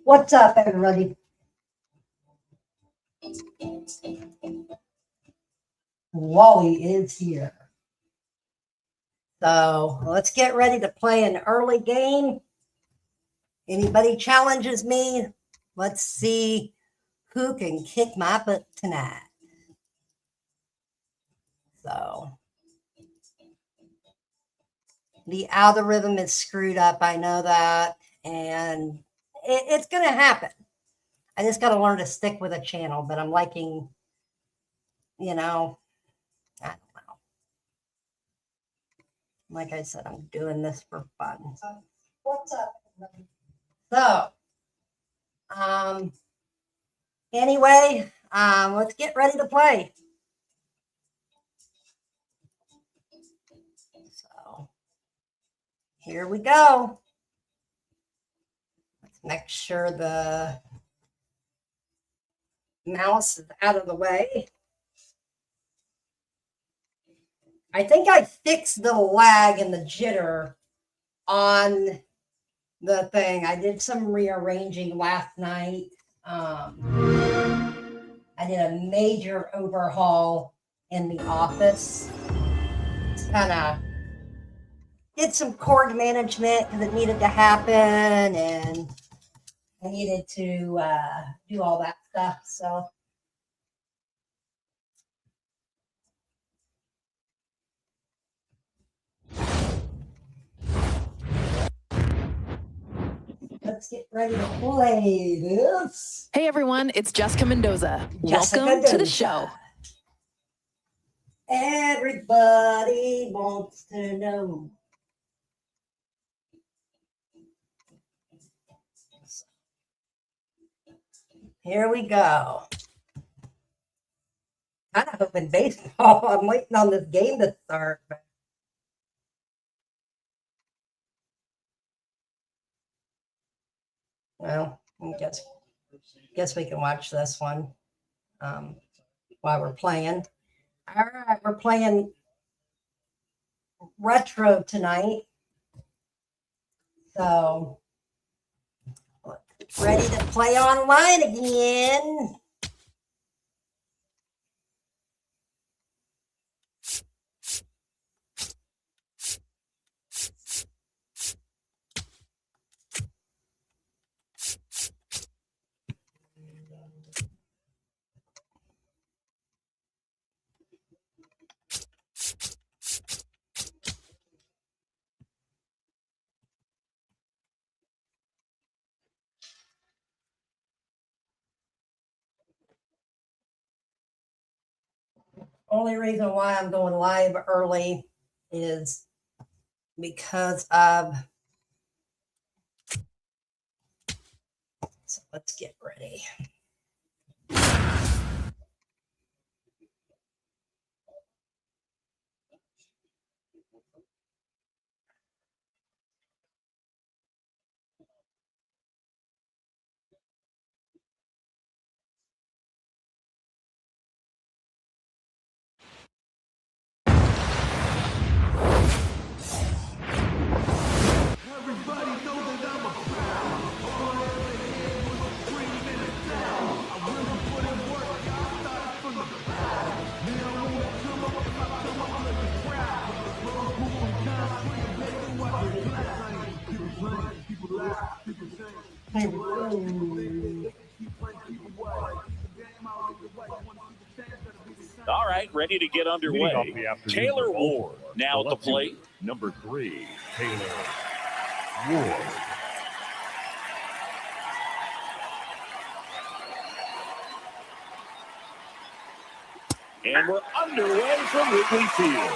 What's up, everybody? Wally is here. So let's get ready to play an early game. Anybody challenges me? Let's see who can kick my butt tonight. So the algorithm is screwed up. I know that. And it's going to happen. I just got to learn to stick with a channel, but I'm liking, I don't know. Like I said, I'm doing this for fun. What's up, everybody? So, anyway, let's get ready to play. So, here we go. Let's make sure the mouse is out of the way. I think I fixed the lag and the jitter on the thing. I did some rearranging last night. I did a major overhaul in the office. Kind of did some cord management because it needed to happen, and I needed to do all that stuff. So let's get ready to play this. Hey everyone, it's Jessica Mendoza. Welcome to the show. Everybody wants to know. Here we go. Kind of hoping baseball. I'm waiting on this game to start. Well, I guess we can watch this one while we're playing. All right, we're playing retro tonight. So, ready to play online again. Only reason why I'm going live early is because of. So let's get ready. All right, ready to get underway. Taylor Ward now at the plate. Number 3, Taylor Ward. And we're underway from Wrigley Field.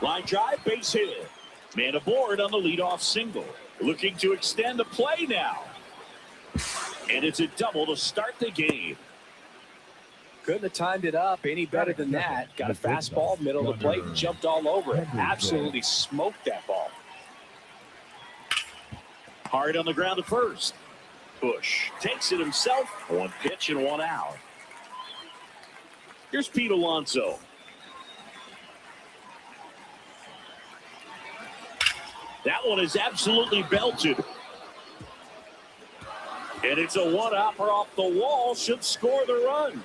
Line drive, base hit. Man aboard on the leadoff single. Looking to extend the play now. And it's a double to start the game. Couldn't have timed it up any better than that. Got a fastball, middle of the plate, jumped all over it. Absolutely smoked that ball. Hard on the ground to first. Bush takes it himself. One pitch and one out. Here's Pete Alonso. That one is absolutely belted. And it's a one-hopper off the wall. Should score the run.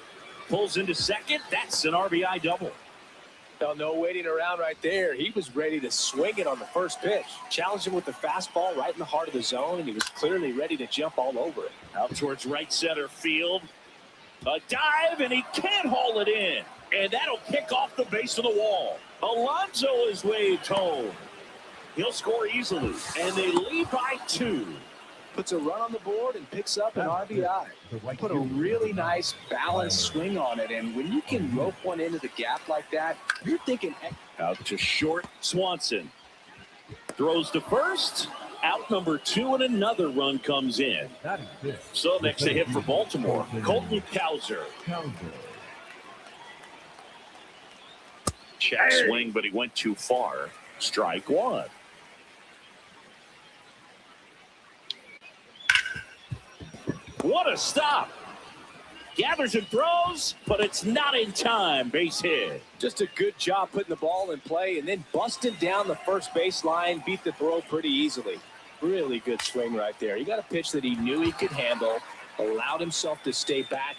Pulls into second. That's an RBI double. Well, no waiting around right there. He was ready to swing it on the first pitch. Challenged him with the fastball right in the heart of the zone, and he was clearly ready to jump all over it. Out towards right center field. A dive, and he can't haul it in. And that'll kick off the base of the wall. Alonso is waved home. He'll score easily, and they lead by 2. Puts a run on the board and picks up an RBI. Put a really nice balanced swing on it, and when you can rope one into the gap like that, you're thinking. Out to short, Swanson. Throws to first. Out number 2, and another run comes in. So next to hit for Baltimore, Colton Cowser. Check swing, but he went too far. Strike 1. What a stop. Gathers and throws, but it's not in time. Base hit. Just a good job putting the ball in play and then busting down the first baseline, beat the throw pretty easily. Really good swing right there. He got a pitch that he knew he could handle, allowed himself to stay back.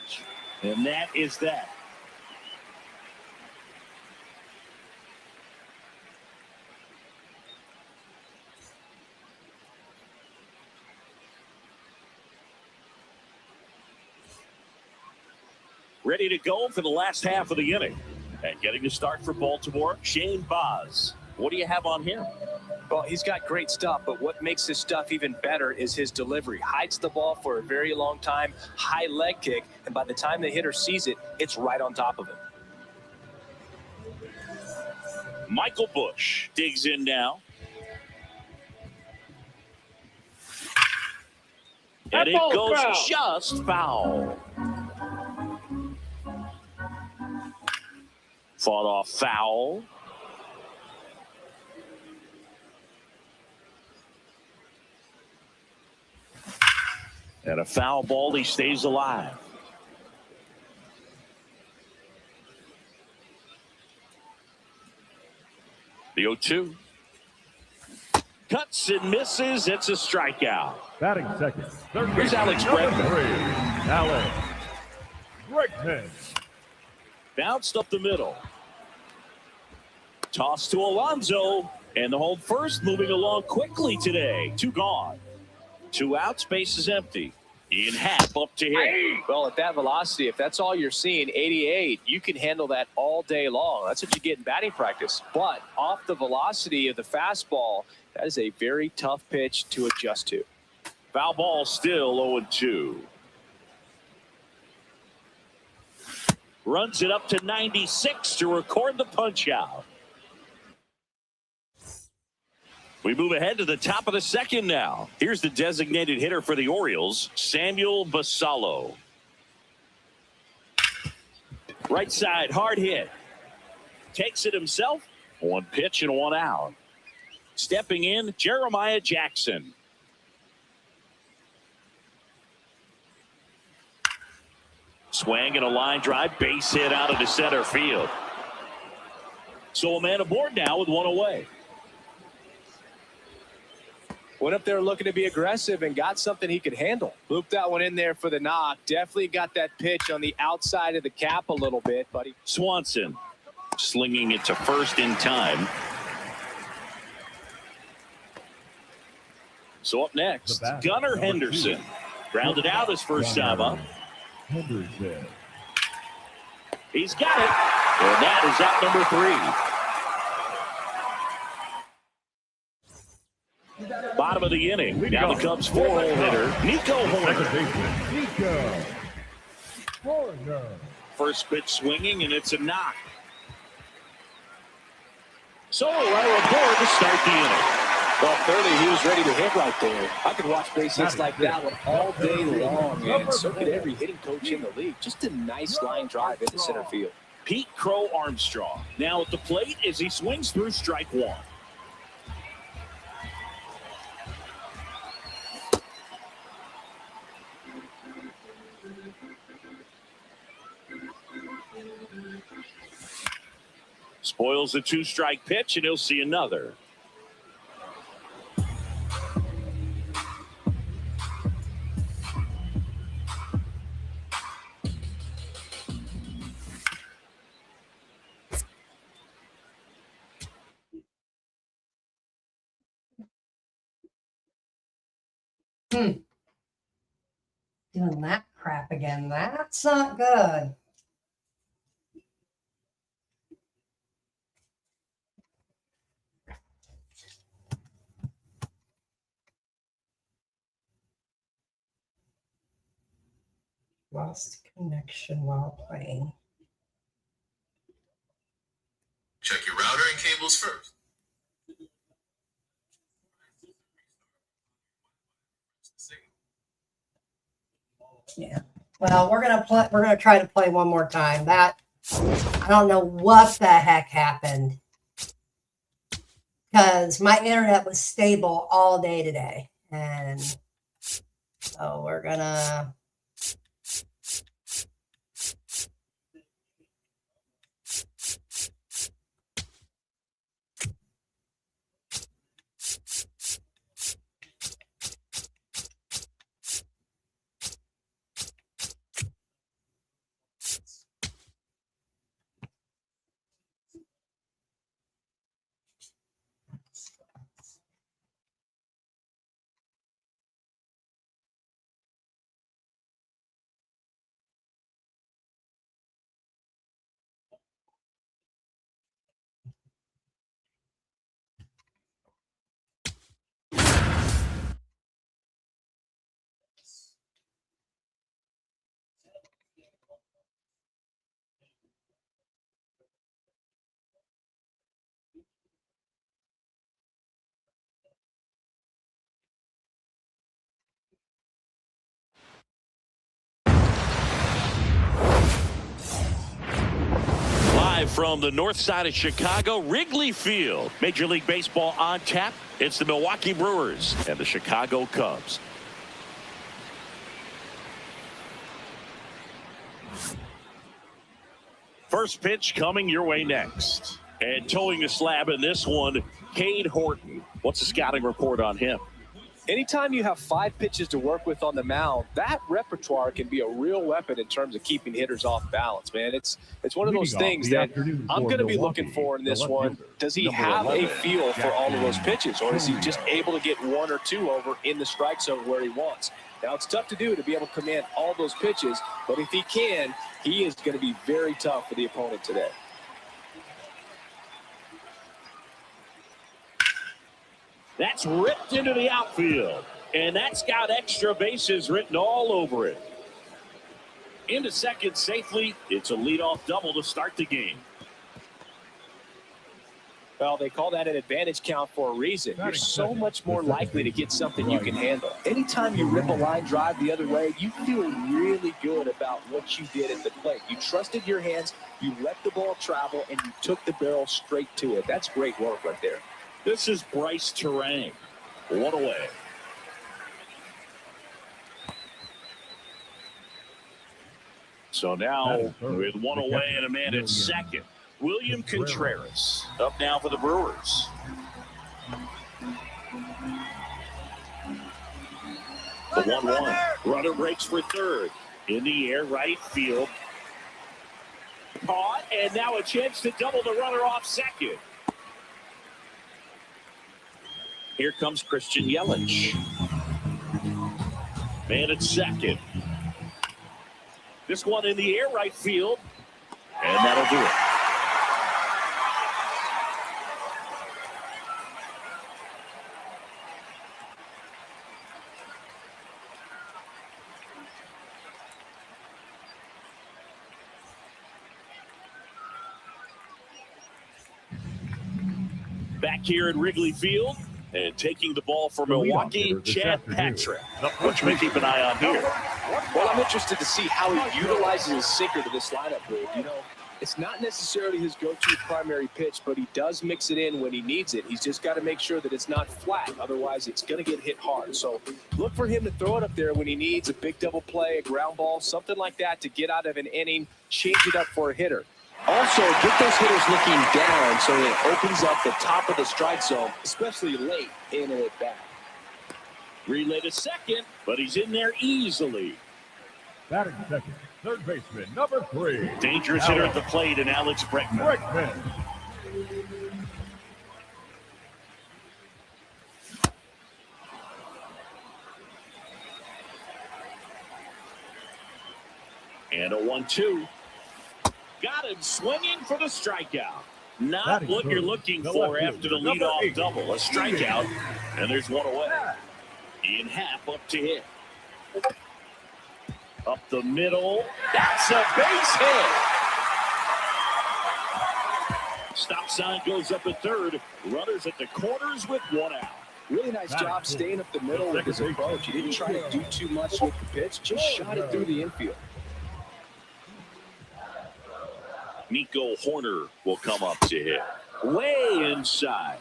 And that is that. Ready to go for the last half of the inning. And getting to start for Baltimore, Shane Baz. What do you have on him? Well, he's got great stuff, but what makes his stuff even better is his delivery. Hides the ball for a very long time, high leg kick, and by the time the hitter sees it, it's right on top of him. Michael Busch digs in now. And it goes just foul. Fought off foul. And a foul ball, he stays alive. The 0-2. Cuts and misses. It's a strikeout. Batting second. Here's Alex Bregman. Alex Bregman. Bounced up the middle. Toss to Alonso. And the home first moving along quickly today. 2 gone. 2 outs, base is empty. Ian Happ up to hit. Well, at that velocity, if that's all you're seeing, 88, you can handle that all day long. That's what you get in batting practice. But off the velocity of the fastball, that is a very tough pitch to adjust to. Foul ball still 0-2. Runs it up to 96 to record the punch out. We move ahead to the top of the second now. Here's the designated hitter for the Orioles, Samuel Basallo. Right side, hard hit. Takes it himself. 1 pitch and 1 out. Stepping in, Jeremiah Jackson. Swing and a line drive, base hit out into center field. So a man aboard now with 1 away. Went up there looking to be aggressive and got something he could handle. Looped that one in there for the knock. Definitely got that pitch on the outside of the cap a little bit, buddy. Swanson slinging it to first in time. So up next, Gunnar Henderson. Grounded out his first time up. Henderson. He's got it. And that is out number 3. Bottom of the inning. Now the Cubs 4-hole hitter, Nico Horner. First pitch swinging, and it's a knock. So a runner aboard to start the inning. Well, clearly he was ready to hit right there. I could watch base hits like that one all day long, and so could every hitting coach in the league. Just a nice line drive into center field. Pete Crow Armstrong now at the plate as he swings through strike 1. Spoils the 2-strike pitch, and he'll see another. Doing that crap again. That's not good. Lost connection while playing. Check your router and cables first. Yeah. Well, we're gonna try to play one more time. That I don't know what the heck happened because my internet was stable all day today, and so we're gonna. Live from the north side of Chicago, Wrigley Field. Major League Baseball on tap. It's the Milwaukee Brewers and the Chicago Cubs. First pitch coming your way next. And towing the slab in this one, Cade Horton. What's the scouting report on him? Anytime you have 5 pitches to work with on the mound, that repertoire can be a real weapon in terms of keeping hitters off balance, man. It's one of those things that I'm going to be looking for in this one. Does he have a feel for all of those pitches, or is he just able to get 1 or 2 over in the strike zone where he wants? Now, it's tough to do to be able to command all those pitches, but if he can, he is going to be very tough for the opponent today. That's ripped into the outfield, and that's got extra bases written all over it. Into second safely. It's a leadoff double to start the game. Well, they call that an advantage count for a reason. You're so much more likely to get something you can handle. Anytime you rip a line drive the other way, you feel really good about what you did at the plate. You trusted your hands, you let the ball travel, and you took the barrel straight to it. That's great work right there. This is Bryce Terang. 1 away. So now with 1 away and a man at second, William Contreras up now for the Brewers. The 1-1. Runner breaks for third. In the air, right field. Caught, and now a chance to double the runner off second. Here comes Christian Yelich. Man at second. This one in the air, right field. And that'll do it. Back here at Wrigley Field. And taking the ball for Milwaukee, Chad Patrick. What you may keep an eye on here. Well, I'm interested to see how he utilizes his sinker to this lineup, Bruce. You know, it's not necessarily his go-to primary pitch, but he does mix it in when he needs it. He's just got to make sure that it's not flat. Otherwise, it's going to get hit hard. So look for him to throw it up there when he needs a big double play, a ground ball, something like that to get out of an inning, change it up for a hitter. Also, get those hitters looking down so it opens up the top of the strike zone, especially late in an at-bat. Relay to second, but he's in there easily. Batting second, third baseman, number 3. Dangerous hitter at the plate, and Alex Bregman. And a 1-2. Got him swinging for the strikeout. Not Batting what you're third, looking the for left after the fielder, number leadoff 8, double. A strikeout, and there's one away. In half up to hit. Up the middle. That's a base hit. Stop sign goes up at third. Runners at the corners with one out. Really nice job staying up the middle with his approach. He didn't try to do too much with the pitch, just shot it through the infield. Nico Horner will come up to hit. Way inside.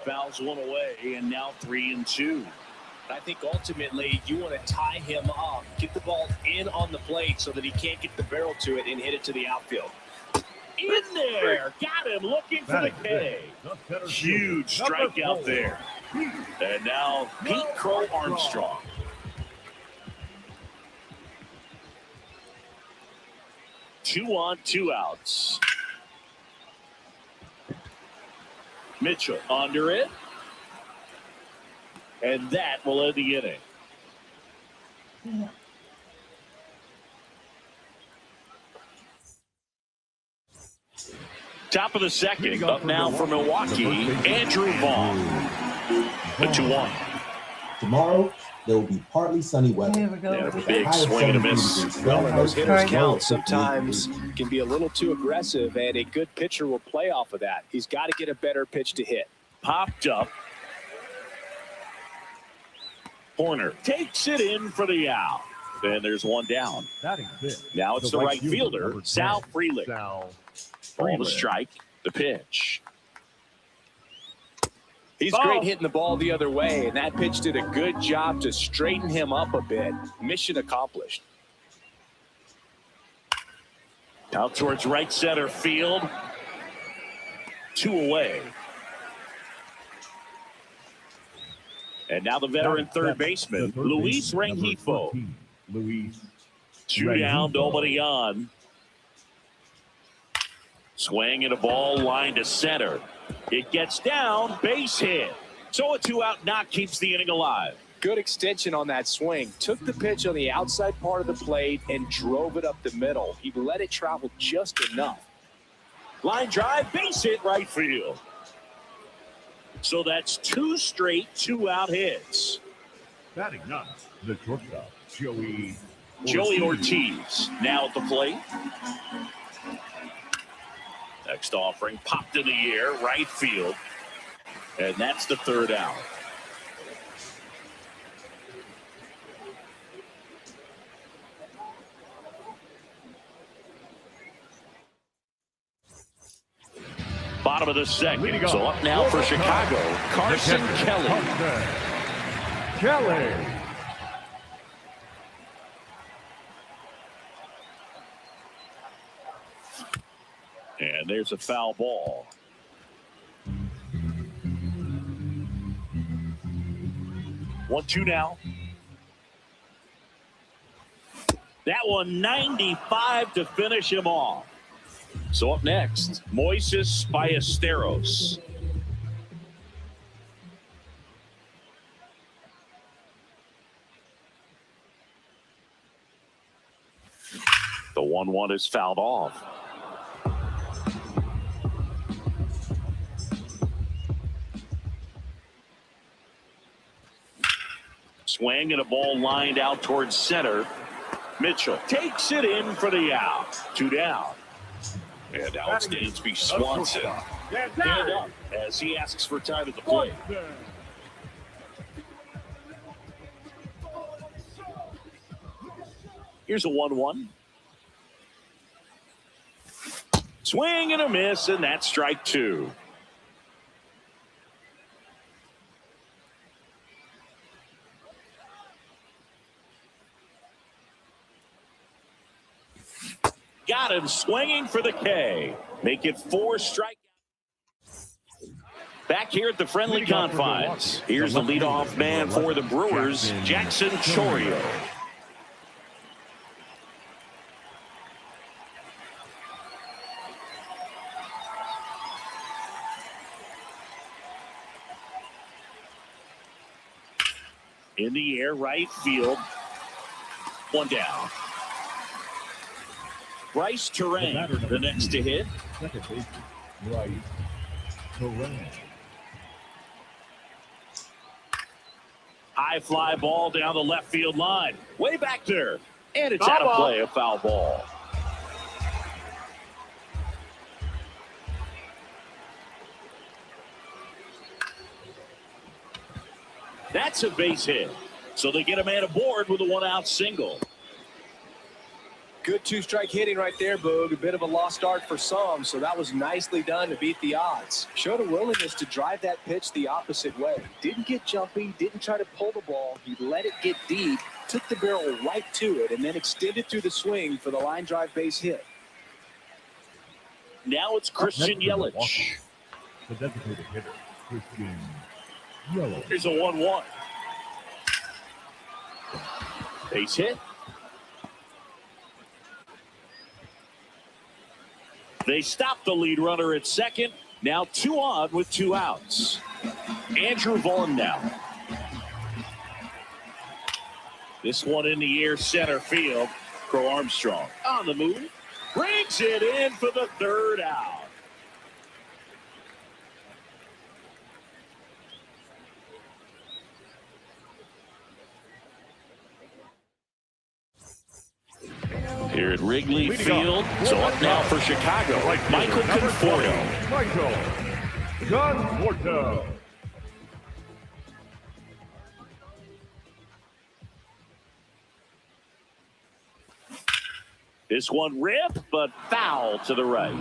Fouls one away, and now 3-2. I think ultimately you want to tie him up, get the ball in on the plate so that he can't get the barrel to it and hit it to the outfield. In there. Got him looking for the K. Huge strikeout there. And now Pete Crow Armstrong. Two on, two outs. Mitchell under it. And that will end the inning. Top of the second. Up now for Milwaukee, Andrew Vaughn. The 2-1. Tomorrow, there will be partly sunny weather. Here we go. And a big swing and a miss. Well, when those hitters count, sometimes can be a little too aggressive, and a good pitcher will play off of that. He's got to get a better pitch to hit. Popped up. Horner takes it in for the out. And there's one down. Now it's the right fielder, Sal Frelick. Ball to strike, the pitch. He's great hitting the ball the other way, and that pitch did a good job to straighten him up a bit. Mission accomplished. Out towards right center field. 2 away. And now the veteran third baseman, Luis Rengifo. 2 down, nobody on. Swing and a ball line to center. It gets down, base hit. So a 2-out knock keeps the inning alive. Good extension on that swing. Took the pitch on the outside part of the plate and drove it up the middle. He let it travel just enough. Line drive, base hit right field. So that's 2 straight 2-out hits. Batting ninth, the shortstop, Joey Ortiz now at the plate. Next offering popped in the air, right field. And that's the 3rd out. Bottom of the second. So up now for Chicago, Carson Kelly. And there's a foul ball. One, 2 now. That one 95 to finish him off. So up next, Moises Ballesteros. The 1-1 is fouled off. Swing and a ball lined out towards center. Mitchell takes it in for the out. 2 down. And now it's Dansby Swanson. Stand up as he asks for time at the plate. Here's a 1-1. Swing and a miss, and that's strike 2. Got him swinging for the K. Make it 4 strikeouts. Back here at the friendly confines. Here's the leadoff man for the Brewers, Jackson Chourio. In the air, right field. One down. Bryce Terrain, the next to hit. Second baseman, Bryce Terrain. High fly ball down the left field line. Way back there. And it's out of play, a foul ball. That's a base hit. So they get a man aboard with a one-out single. Good two-strike hitting right there, Boog. A bit of a lost art for some, so that was nicely done to beat the odds. Showed a willingness to drive that pitch the opposite way. Didn't get jumpy, didn't try to pull the ball. He let it get deep, took the barrel right to it, and then extended through the swing for the line drive base hit. Now it's Christian Yelich. The designated hitter, Christian Yelich. Here's a 1-1. Base hit. They stop the lead runner at second. Now 2 on with 2 outs. Andrew Vaughn now. This one in the air, center field. Crow Armstrong on the move. Brings it in for the 3rd out. Here at Wrigley Field, so up now for Chicago, Michael Conforto. Michael Conforto. This one ripped, but foul to the right.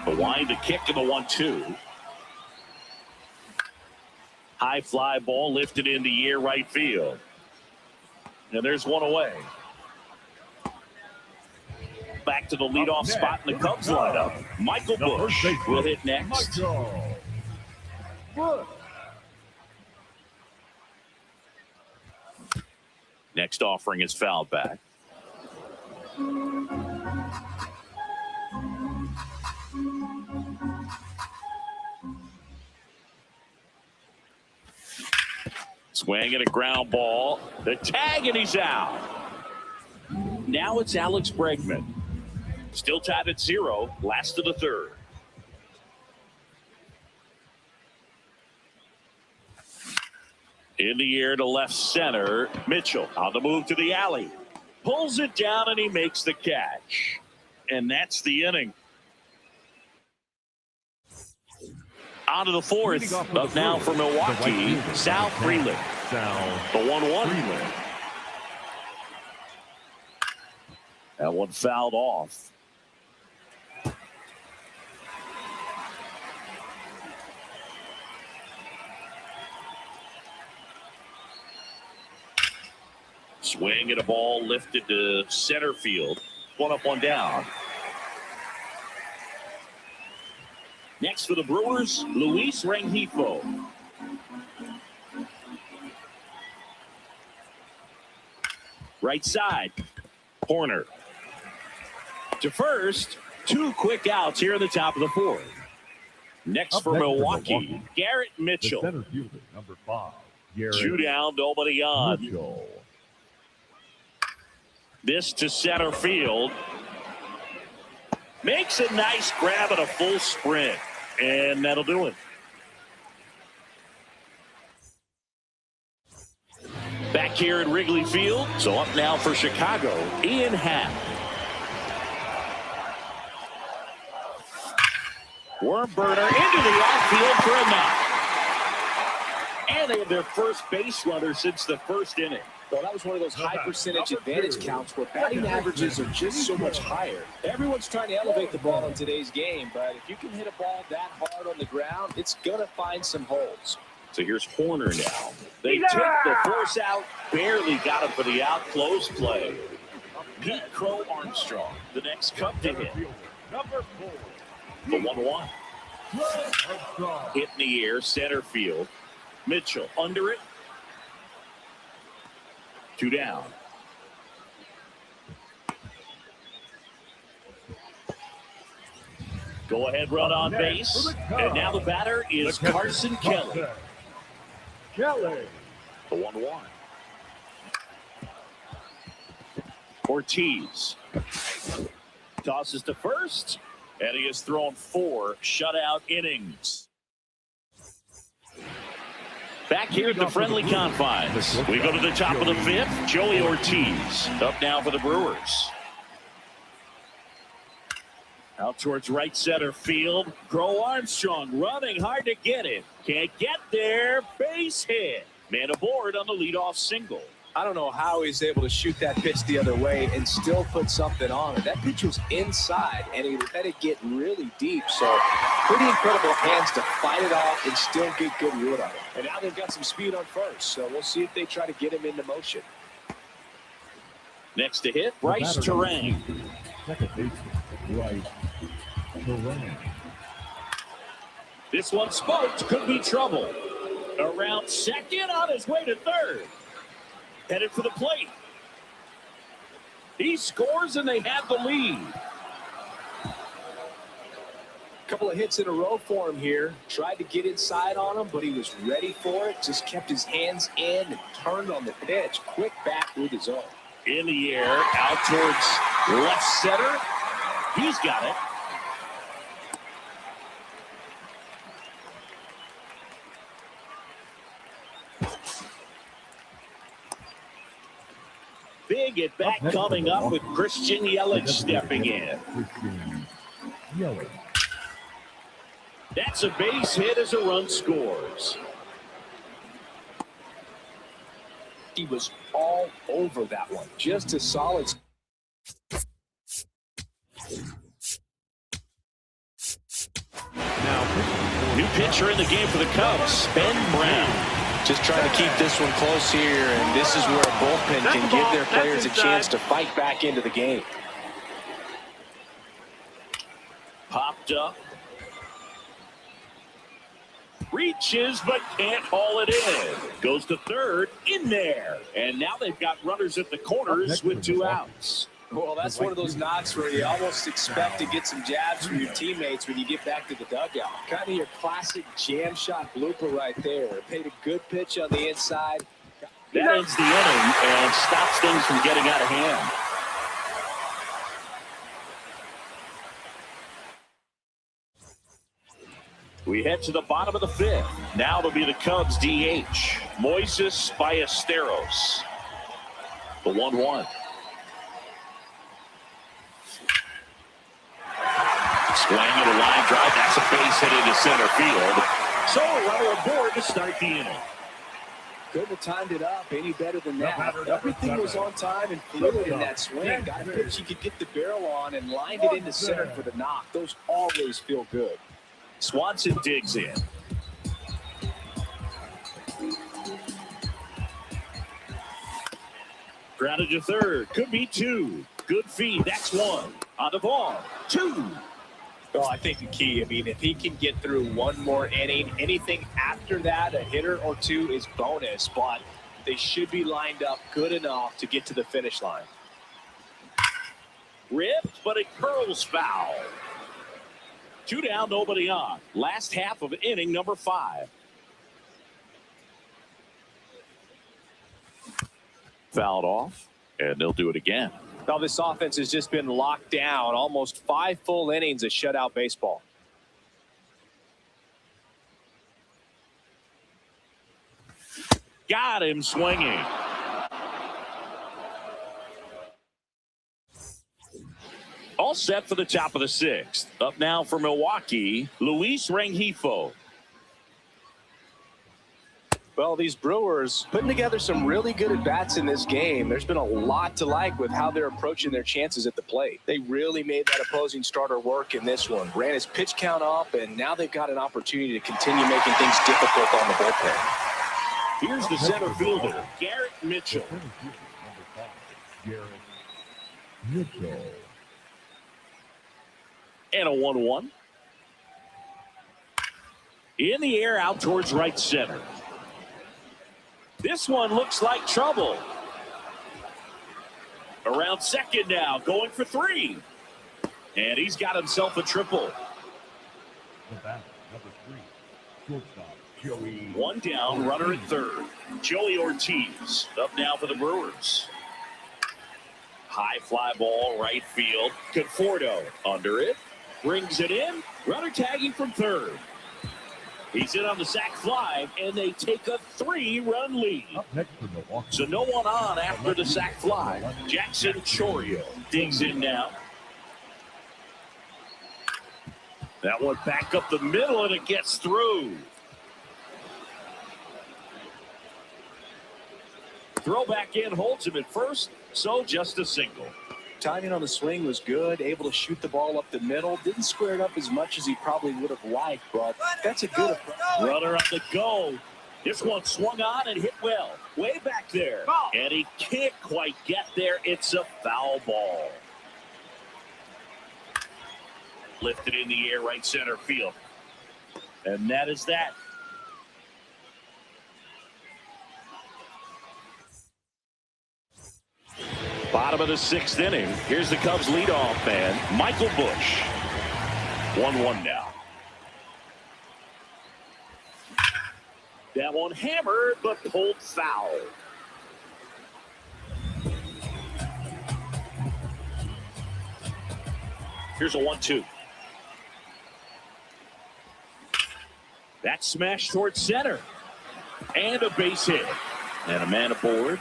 The wind, the kick, and the 1-2. High fly ball lifted in the air, right field. And there's one away. Back to the leadoff spot in the Cubs lineup. Michael Busch will hit next. Next offering is fouled back. Swing and a ground ball. The tag, and he's out. Now it's Alex Bregman. Still tied at 0. Last of the 3rd. In the air to left center. Mitchell on the move to the alley. Pulls it down, and he makes the catch. And that's the inning. On to the 4th. Up now for Milwaukee, Sal Freeland. The 1-1. That one fouled off. Swing and a ball lifted to center field. 1 up, 1 down. Next for the Brewers, Luis Rengifo. Right side, corner. To first, 2 quick outs here in the top of the 4th. Next for Milwaukee, Garrett Mitchell. The center fielder, number 5, Garrett 2 down, nobody on. Mitchell. This to center field. Makes a nice grab at a full sprint. And that'll do it. Back here at Wrigley Field. So up now for Chicago, Ian Happ. Worm burner into the outfield for a knock. And they have their first base runner since the 1st inning. Well, that was one of those high percentage advantage counts where batting averages are just so much higher. Everyone's trying to elevate the ball in today's game, but if you can hit a ball that hard on the ground, it's going to find some holes. So here's Horner now. They took the force out, barely got him for the out, close play. Pete Crow Armstrong, the next Cub to hit. Number 4. The 1-1. Hit in the air, center field. Mitchell under it. 2 down. Go ahead, run on base. And now the batter is Carson Kelly. Kelly. The 1-1. Ortiz tosses to first, and he has thrown 4 shutout innings. Back here at the friendly confines, we go to the top of the 5th. Joey Ortiz up now for the Brewers. Out towards right center field. Crow Armstrong running hard to get it. Can't get there. Base hit. Man aboard on the leadoff single. I don't know how he's able to shoot that pitch the other way and still put something on it. That pitch was inside, and he let it get really deep. So pretty incredible hands to fight it off and still get good wood on it. And now they've got some speed on first, so we'll see if they try to get him into motion. Next to hit, Bryce Terang. Second baseman, Bryce Terang. This one spoked, could be trouble. Around second, on his way to third. Headed for the plate. He scores and they have the lead. Couple of hits in a row for him here. Tried to get inside on him, but he was ready for it. Just kept his hands in and turned on the pitch. Quick back with his own. In the air, out towards left center. He's got it. Big at bat coming up with Christian Yelich stepping in. That's a base hit as a run scores. He was all over that one. Just a solid. New pitcher in the game for the Cubs, Ben Brown. Just trying to keep this one close here, and this is where a bullpen can give their players a chance to fight back into the game. Popped up. Reaches, but can't haul it in. Goes to third, in there. And now they've got runners at the corners with 2 outs. Well, that's one of those knocks where you almost expect to get some jabs from your teammates when you get back to the dugout. Kind of your classic jam shot blooper right there. Paid a good pitch on the inside. That ends the inning and stops things from getting out of hand. We head to the bottom of the 5th. Now it'll be the Cubs DH, Moises Ballesteros. The 1-1. Swing at a line drive. That's a base hit into center field. So a runner aboard to start the inning. Couldn't have timed it up any better than that. Everything was on time and fluid in that swing. Got a pitch he could get the barrel on and lined it into center for the knock. Those always feel good. Swanson digs in. Grounded to third. Could be 2. Good feed. That's 1. On the ball. 2. Well, I think the key, if he can get through one more inning, anything after that, a hitter or 2 is bonus, but they should be lined up good enough to get to the finish line. Ripped, but it curls foul. 2 down, nobody on. Last half of inning number 5. Fouled off, and they'll do it again. Now this offense has just been locked down. Almost 5 full innings of shutout baseball. Got him swinging. All set for the top of the 6th. Up now for Milwaukee, Luis Rengifo. Well, these Brewers putting together some really good at-bats in this game. There's been a lot to like with how they're approaching their chances at the plate. They really made that opposing starter work in this one. Ran his pitch count up, and now they've got an opportunity to continue making things difficult on the bullpen. Here's the center fielder, Garrett Mitchell. Garrett Mitchell. And a 1-1. In the air, out towards right center. This one looks like trouble. Around second now, going for 3. And he's got himself a triple. The batter, number 3, shortstop, Joey. One down, runner at third. Joey Ortiz up now for the Brewers. High fly ball, right field. Conforto under it. Brings it in. Runner tagging from third. He's in on the sac fly, and they take a 3-run lead. Up next for Milwaukee. So no one on after the sac fly. Jackson Chorio digs in now. That one back up the middle, and it gets through. Throw back in, holds him at first, so just a single. Timing on the swing was good, able to shoot the ball up the middle. Didn't square it up as much as he probably would have liked, but that's a good approach. Runner on the go. This one swung on and hit well. Way back there. And he can't quite get there. It's a foul ball. Lifted in the air, right center field. And that is that. Bottom of the 6th inning. Here's the Cubs leadoff man, Michael Busch. 1-1 now. That one hammered, but pulled foul. Here's a 1-2. That smash towards center. And a base hit. And a man aboard.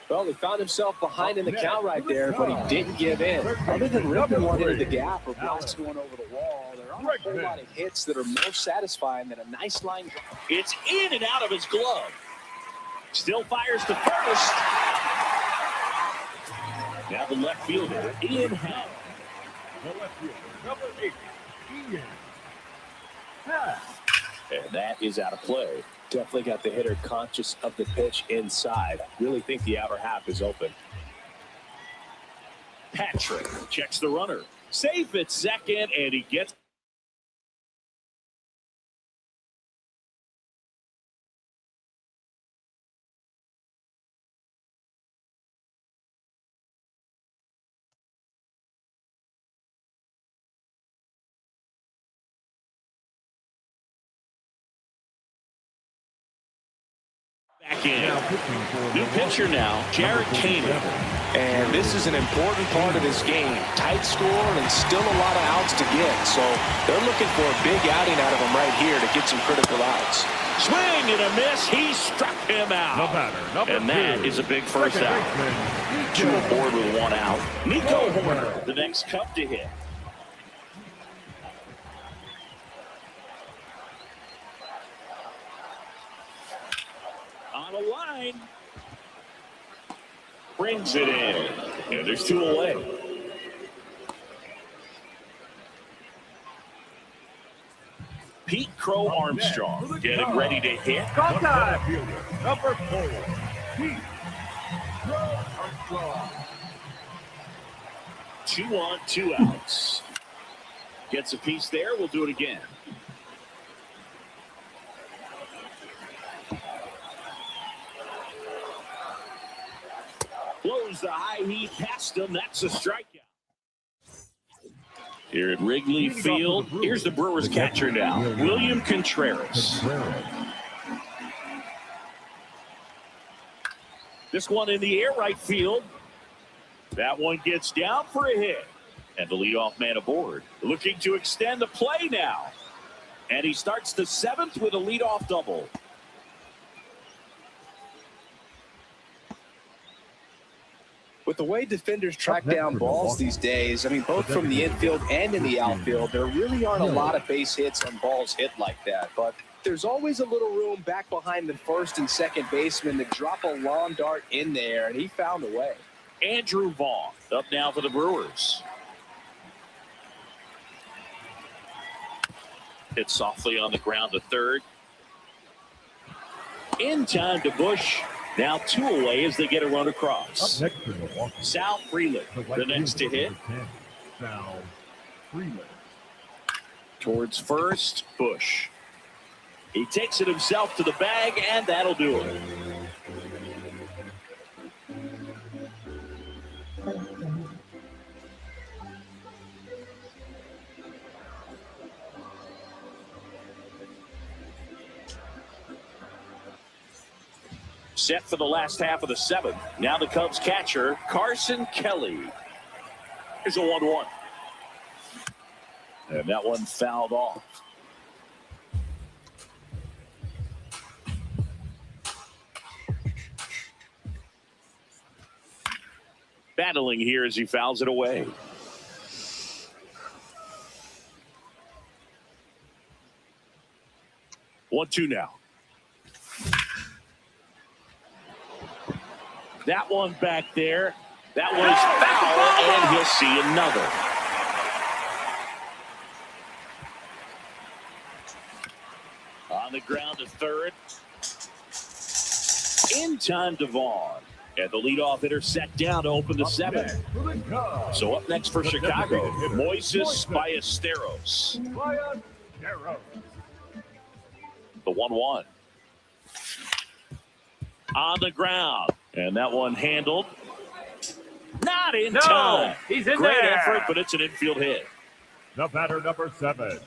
Well, he found himself behind in the count right there, but he didn't give in. Other than ripping one into the gap or blasting one over the wall, there aren't a whole lot of hits that are more satisfying than a nice line drive. It's in and out of his glove. Still fires to first. Now the left fielder, Ian Happ. The left fielder, number 8, Ian. And that is out of play. Definitely got the hitter conscious of the pitch inside. Really think the outer half is open. Patrick checks the runner. Safe at second, and he gets. Back in. New pitcher now, Jared Koenig. And this is an important part of this game. Tight score and still a lot of outs to get. So they're looking for a big outing out of him right here to get some critical outs. Swing and a miss. He struck him out. The batter, number 2. And that is a big first out. 2 aboard with 1 out. Nico Horner, the next Cub to hit. On a line. Brings it in. And there's 2 away. Pete Crow Armstrong getting ready to hit. Contact fielder, number 4, Pete Crow Armstrong. 2 on, 2 outs. Gets a piece there. We'll do it again. Blows the high heat past him. That's a strikeout. Here at Wrigley Field, here's the Brewers catcher now, William Contreras. This one in the air, right field. That one gets down for a hit. And the leadoff man aboard, looking to extend the play now. And he starts the 7th with a leadoff double. With the way defenders track down balls these days, I mean, both from the infield and in the outfield, there really aren't a lot of base hits on balls hit like that. But there's always a little room back behind the first and second baseman to drop a lawn dart in there, and he found a way. Andrew Vaughn up now for the Brewers. Hit softly on the ground to third. In time to Busch. Now 2 away as they get a run across. Up next to Milwaukee. Sal Freeland, the next to hit. Sal Freeland. Towards first, Busch. He takes it himself to the bag, and that'll do it. Set for the last half of the seventh. Now the Cubs catcher, Carson Kelly. Here's a 1-1. And that one fouled off. Battling here as he fouls it away. One-two now. That one back there. That was foul, and he'll see another. On the ground to third. In time to Vaughn. And the leadoff hitter set down to open the seventh. So up next for Chicago, Moises Ballesteros. The 1-1. On the ground. And that one handled. Not in time. He's in Great there. effort, but it's an infield hit. The batter, number 7.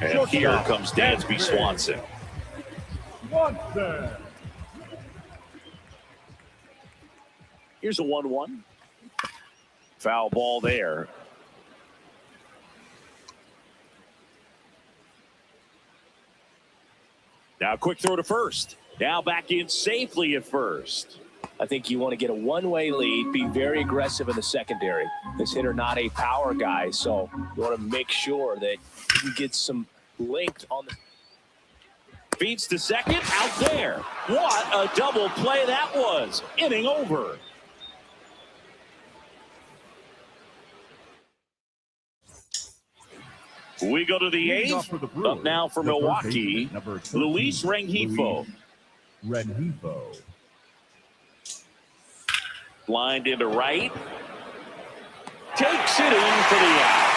And here comes Dansby Swanson. Here's a 1-1. Foul ball there. Now a quick throw to first. Now back in safely at first. I think you want to get a one-way lead, be very aggressive in the secondary. This hitter not a power guy, so you want to make sure that you get some length on the... Feeds to second, out there. What a double play that was. Inning over. We go to the eighth. Up now for Milwaukee, Luis Rengifo. Lined into right. Takes it in for the out.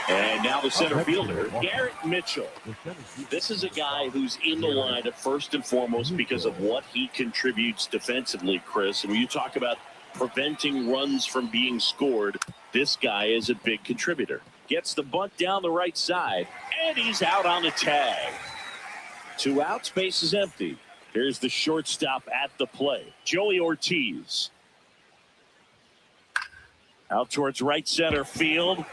And now the center fielder, Garrett Mitchell. This is a guy who's in the lineup first and foremost because of what he contributes defensively, Chris. And when you talk about preventing runs from being scored, this guy is a big contributor. Gets the bunt down the right side, and he's out on the tag. 2 outs, base is empty. Here's the shortstop at the plate, Joey Ortiz. Out towards right center field.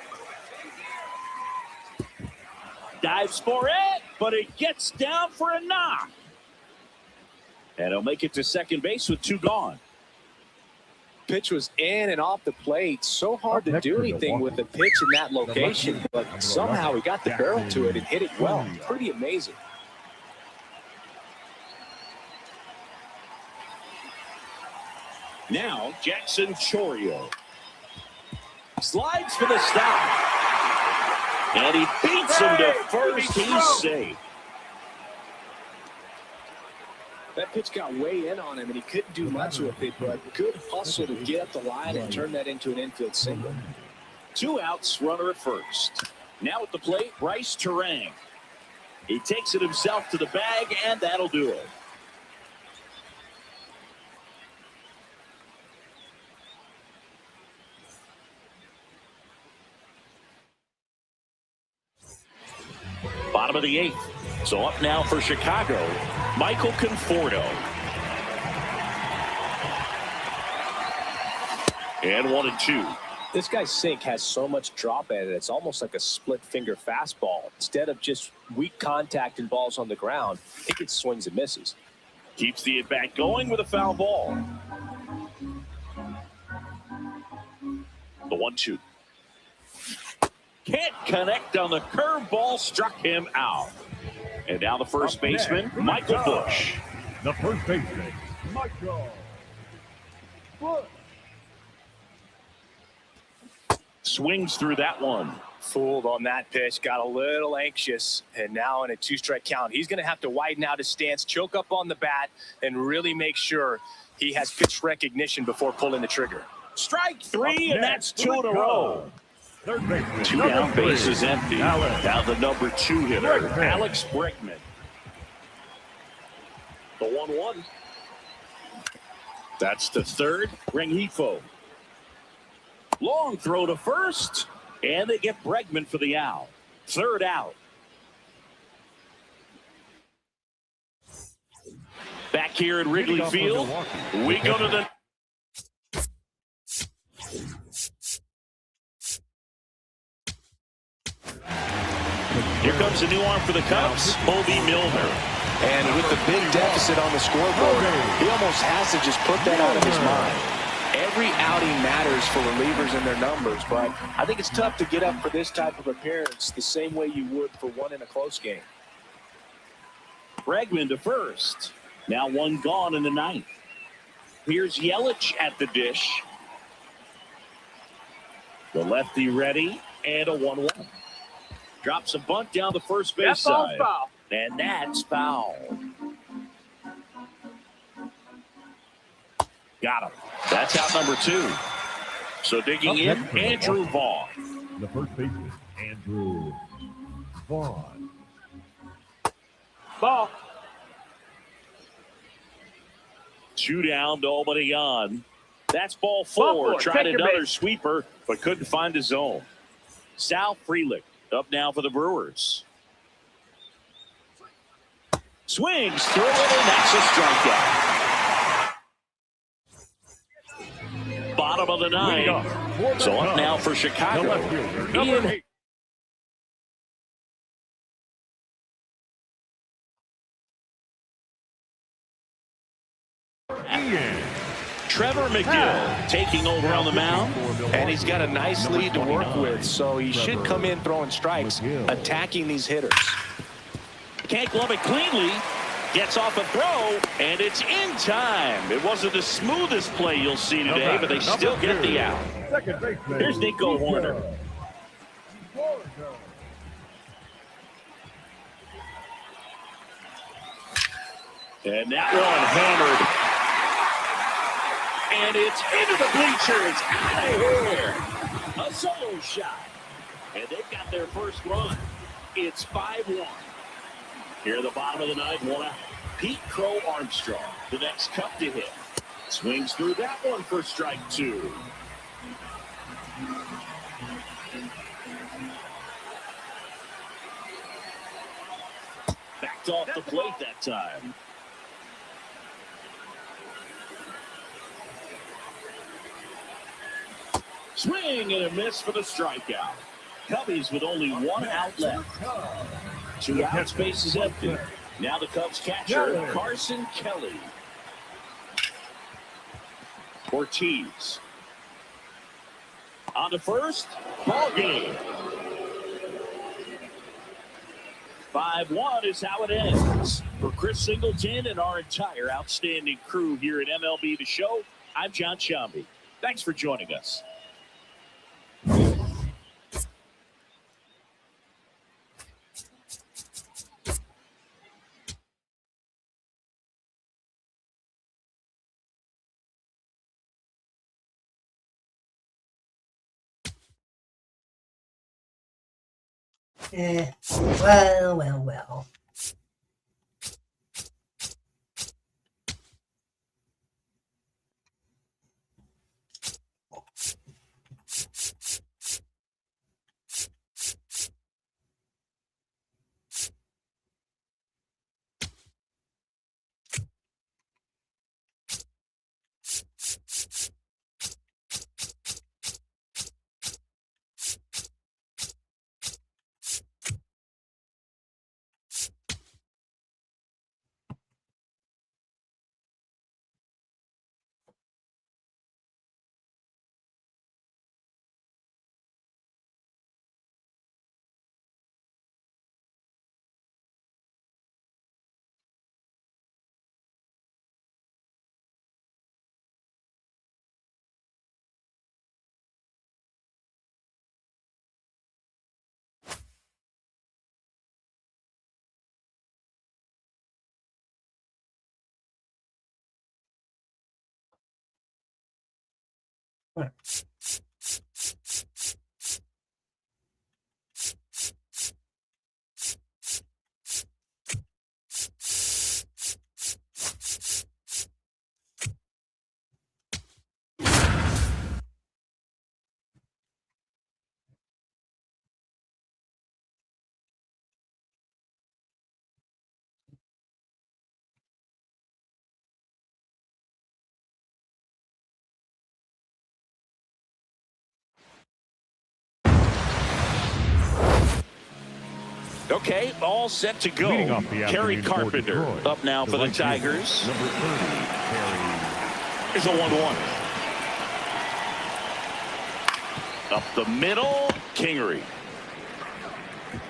Dives for it, but it gets down for a knock. And he'll make it to second base with 2 gone. Pitch was in and off the plate. So hard to do anything with the pitch in that location, but somehow he got the barrel to it and hit it well. Pretty amazing. Now, Jackson Chorio. Slides for the stop. And he beats him to first. He's safe. That pitch got way in on him, and he couldn't do much with it, but good hustle to get up the line and turn that into an infield single. 2 outs, runner at first. Now at the plate, Bryce Terang. He takes it himself to the bag, and that'll do it. Bottom of the 8th. So up now for Chicago, Michael Conforto. And 1-2. This guy's sink has so much drop at it. It's almost like a split finger fastball. Instead of just weak contact and balls on the ground, it gets swings and misses. Keeps the at-bat going with a foul ball. The 1-2. Can't connect on the curveball, struck him out. And now the first baseman, Michael Busch. The first baseman, Michael Busch. Swings through that one. Fooled on that pitch, got a little anxious, and now in a 2-strike count, he's going to have to widen out his stance, choke up on the bat, and really make sure he has pitch recognition before pulling the trigger. Strike 3, and that's 2 in a row. Third baseman, 2 down, base is empty. Now the number 2 hitter, Alex Bregman. The 1-1. That's to third, Rengifo. Long throw to first, and they get Bregman for the out. 3rd out. Back here at Wrigley Field, we go to the... Here comes a new arm for the Cubs, Obi Milner. And with the big deficit on the scoreboard, he almost has to just put that out of his mind. Every outing matters for relievers and their numbers, but I think it's tough to get up for this type of appearance the same way you would for one in a close game. Bregman to first. Now one gone in the ninth. Here's Yelich at the dish. The lefty ready, and a 1-1. Drops a bunt down the first base side. Foul. And that's foul. Got him. That's out number 2. So digging in, Andrew Vaughn. The first baseman, Andrew Vaughn. Ball. 2 down, nobody on. That's ball 4. Tried another sweeper, but couldn't find his zone. Sal Frelick up now for the Brewers. Swings through it, and that's a strikeout. Bottom of the 9th. So up now for Chicago. Ian. Trevor McGill taking over on the mound. And he's got a nice lead to work with, so he should come in throwing strikes, attacking these hitters. Can't glove it cleanly. Gets off a throw, and it's in time. It wasn't the smoothest play you'll see today, but they still get the out. Here's Nico Horner. And that one hammered. And it's into the bleachers. Out of here. A solo shot. And they've got their first run. It's 5-1. Here at the bottom of the 9th, 1 out. Pete Crow Armstrong, the next Cup to hit. Swings through that one for strike 2. Backed off the plate that time. Swing and a miss for the strikeout. Cubbies with only 1 out left. 2 outs, base is empty. Now the Cubs catcher, Carson Kelly. Ortiz. On to first, ball game. 5-1 is how it ends. For Chris Singleton and our entire outstanding crew here at MLB The Show, I'm John Shambi. Thanks for joining us. Well. Okay, all set to go. Leading off the Kerry afternoon for Carpenter Detroit, up now for the right fielder, Tigers. number 30, Kerry. Here's a 1-1. Up the middle, Kingery.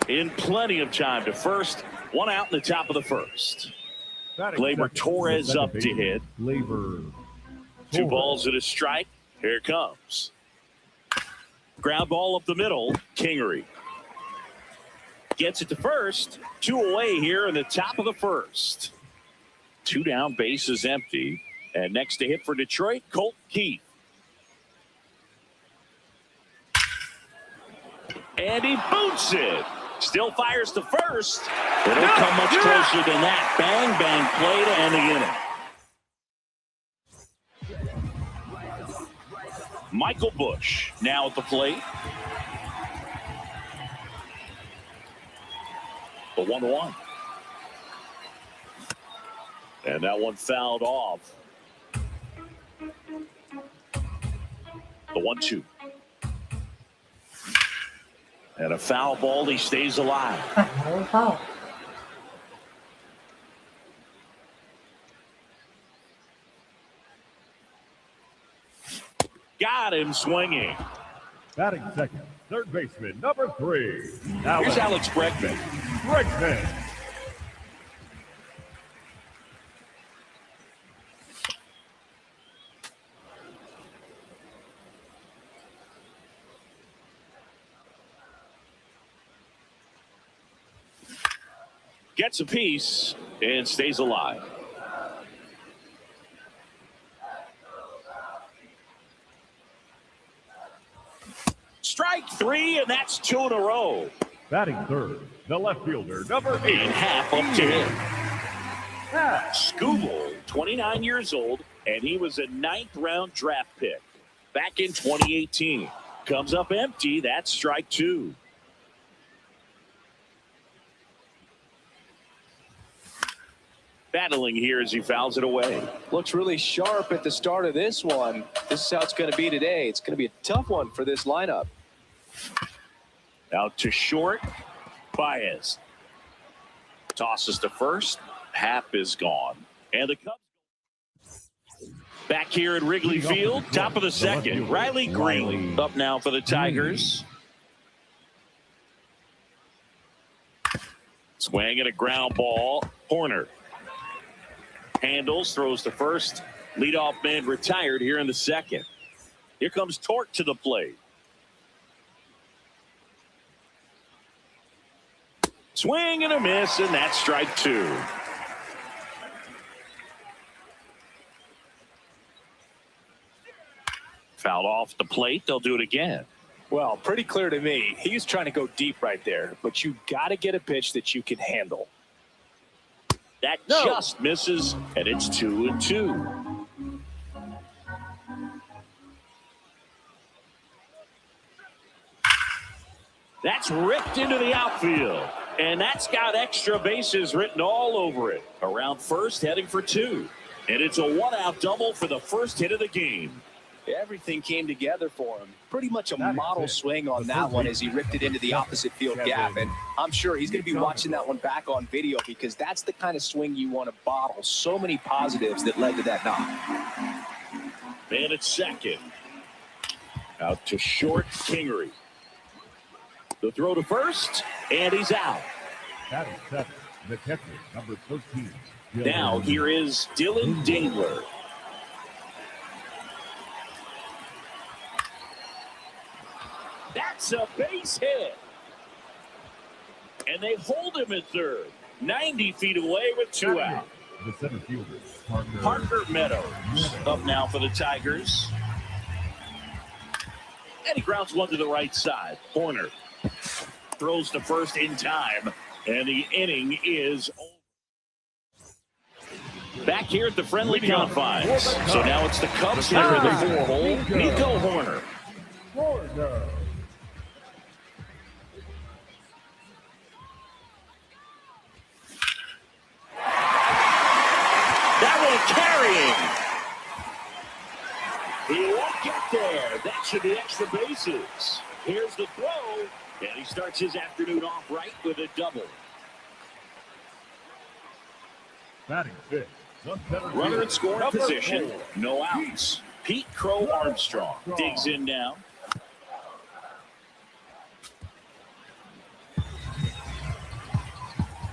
In plenty of time to first. One out in the top of the first. Gleyber Torres up to hit. Gleyber 2 Torres. balls and a strike. Here it comes. Ground ball up the middle, Kingery. Gets it to first. 2 away here in the top of the first. 2 down, bases empty. And next to hit for Detroit, Colt Keith. And he boots it. Still fires to first. It don't come much closer than that. Bang, bang play to end the inning. Michael Busch now at the plate. The 1-1. And that one fouled off. The 1-2. And a foul ball. He stays alive. Foul. Got him swinging. Batting second, third baseman, number 3. Here's Alex Bregman. Bregman. Gets a piece and stays alive. Strike 3, and that's 2 in a row. Batting third, the left fielder, number 8. And half up to him. Scooble, 29 years old, and he was a 9th-round draft pick back in 2018. Comes up empty. That's strike 2. Battling here as he fouls it away. Looks really sharp at the start of this one. This is how it's going to be today. It's going to be a tough one for this lineup. Out to short. Baez tosses to first. Hap is gone. And the Cubs back here at Wrigley Field, top of the second. Riley Green up now for the Tigers. Swing and a ground ball. Horner handles, throws to first. Leadoff man retired here in the second. Here comes Torque to the plate. Swing and a miss, and that's strike 2. Fouled off the plate. They'll do it again. Well, pretty clear to me. He's trying to go deep right there, but you got to get a pitch that you can handle. That just misses, and it's 2-2. That's ripped into the outfield, and that's got extra bases written all over it. Around first, heading for 2. And it's a 1-out double for the first hit of the game. Everything came together for him. Pretty much a model swing on that one as he ripped it into the opposite field gap. And I'm sure he's going to be watching that one back on video because that's the kind of swing you want to bottle. So many positives that led to that knock. Man at second. Out to short, Kingery. The throw to first, and he's out. Batting seventh, the catcher, number 13. Now here is Dylan Dingler. That's a base hit. And they hold him at third. 90 feet away with 2 out. The center fielder, Parker Meadows up now for the Tigers. And he grounds one to the right side. Horner throws to first in time. And the inning is over. Back here at the friendly confines. So now it's the Cubs here in the 4-hole. Nico Horner. That one carrying. He won't get there. That should be extra bases. Here's the throw, and he starts his afternoon off right with a double. Batting fifth. Runner in scoring position, no outs. Pete Crow Armstrong digs in now.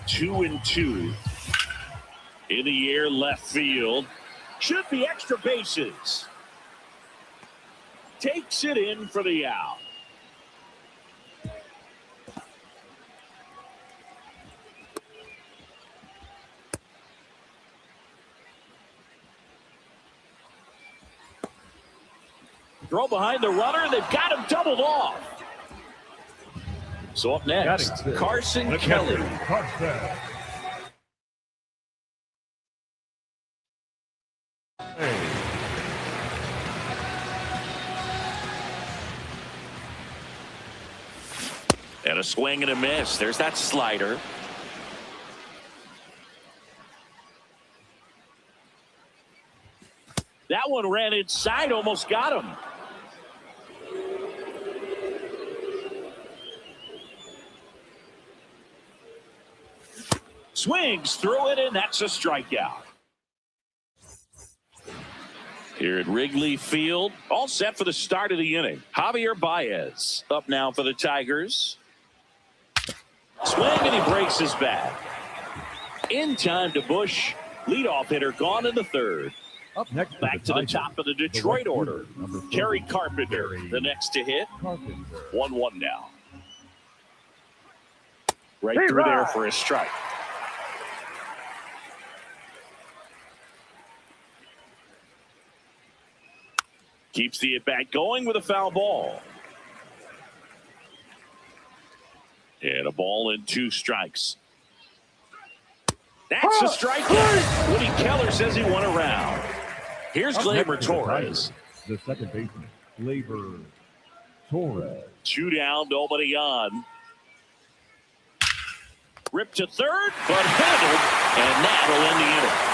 Two and two. In the air, left field. Should be extra bases. Takes it in for the out. Throw behind the runner. They've got him doubled off. So up next, Carson Kelly. And a swing and a miss. There's that slider. That one ran inside, almost got him. Swings through it, and that's a strikeout. Here at Wrigley Field, all set for the start of the inning. Javier Baez up now for the Tigers. Swing, and he breaks his bat. In time to Bush. Leadoff hitter gone in the third. Up next, back to the top of the Detroit order. Kerry Carpenter, the next to hit. 1-1 now. Right through there for a strike. Keeps the at-bat going with a foul ball. And a ball and 2 strikes. That's a strikeout. Woody Keller says he won a round. Here's Gleyber Torres. The second baseman, Gleyber Torres. 2 down, nobody on. Ripped to third, but handled, and that'll end the inning.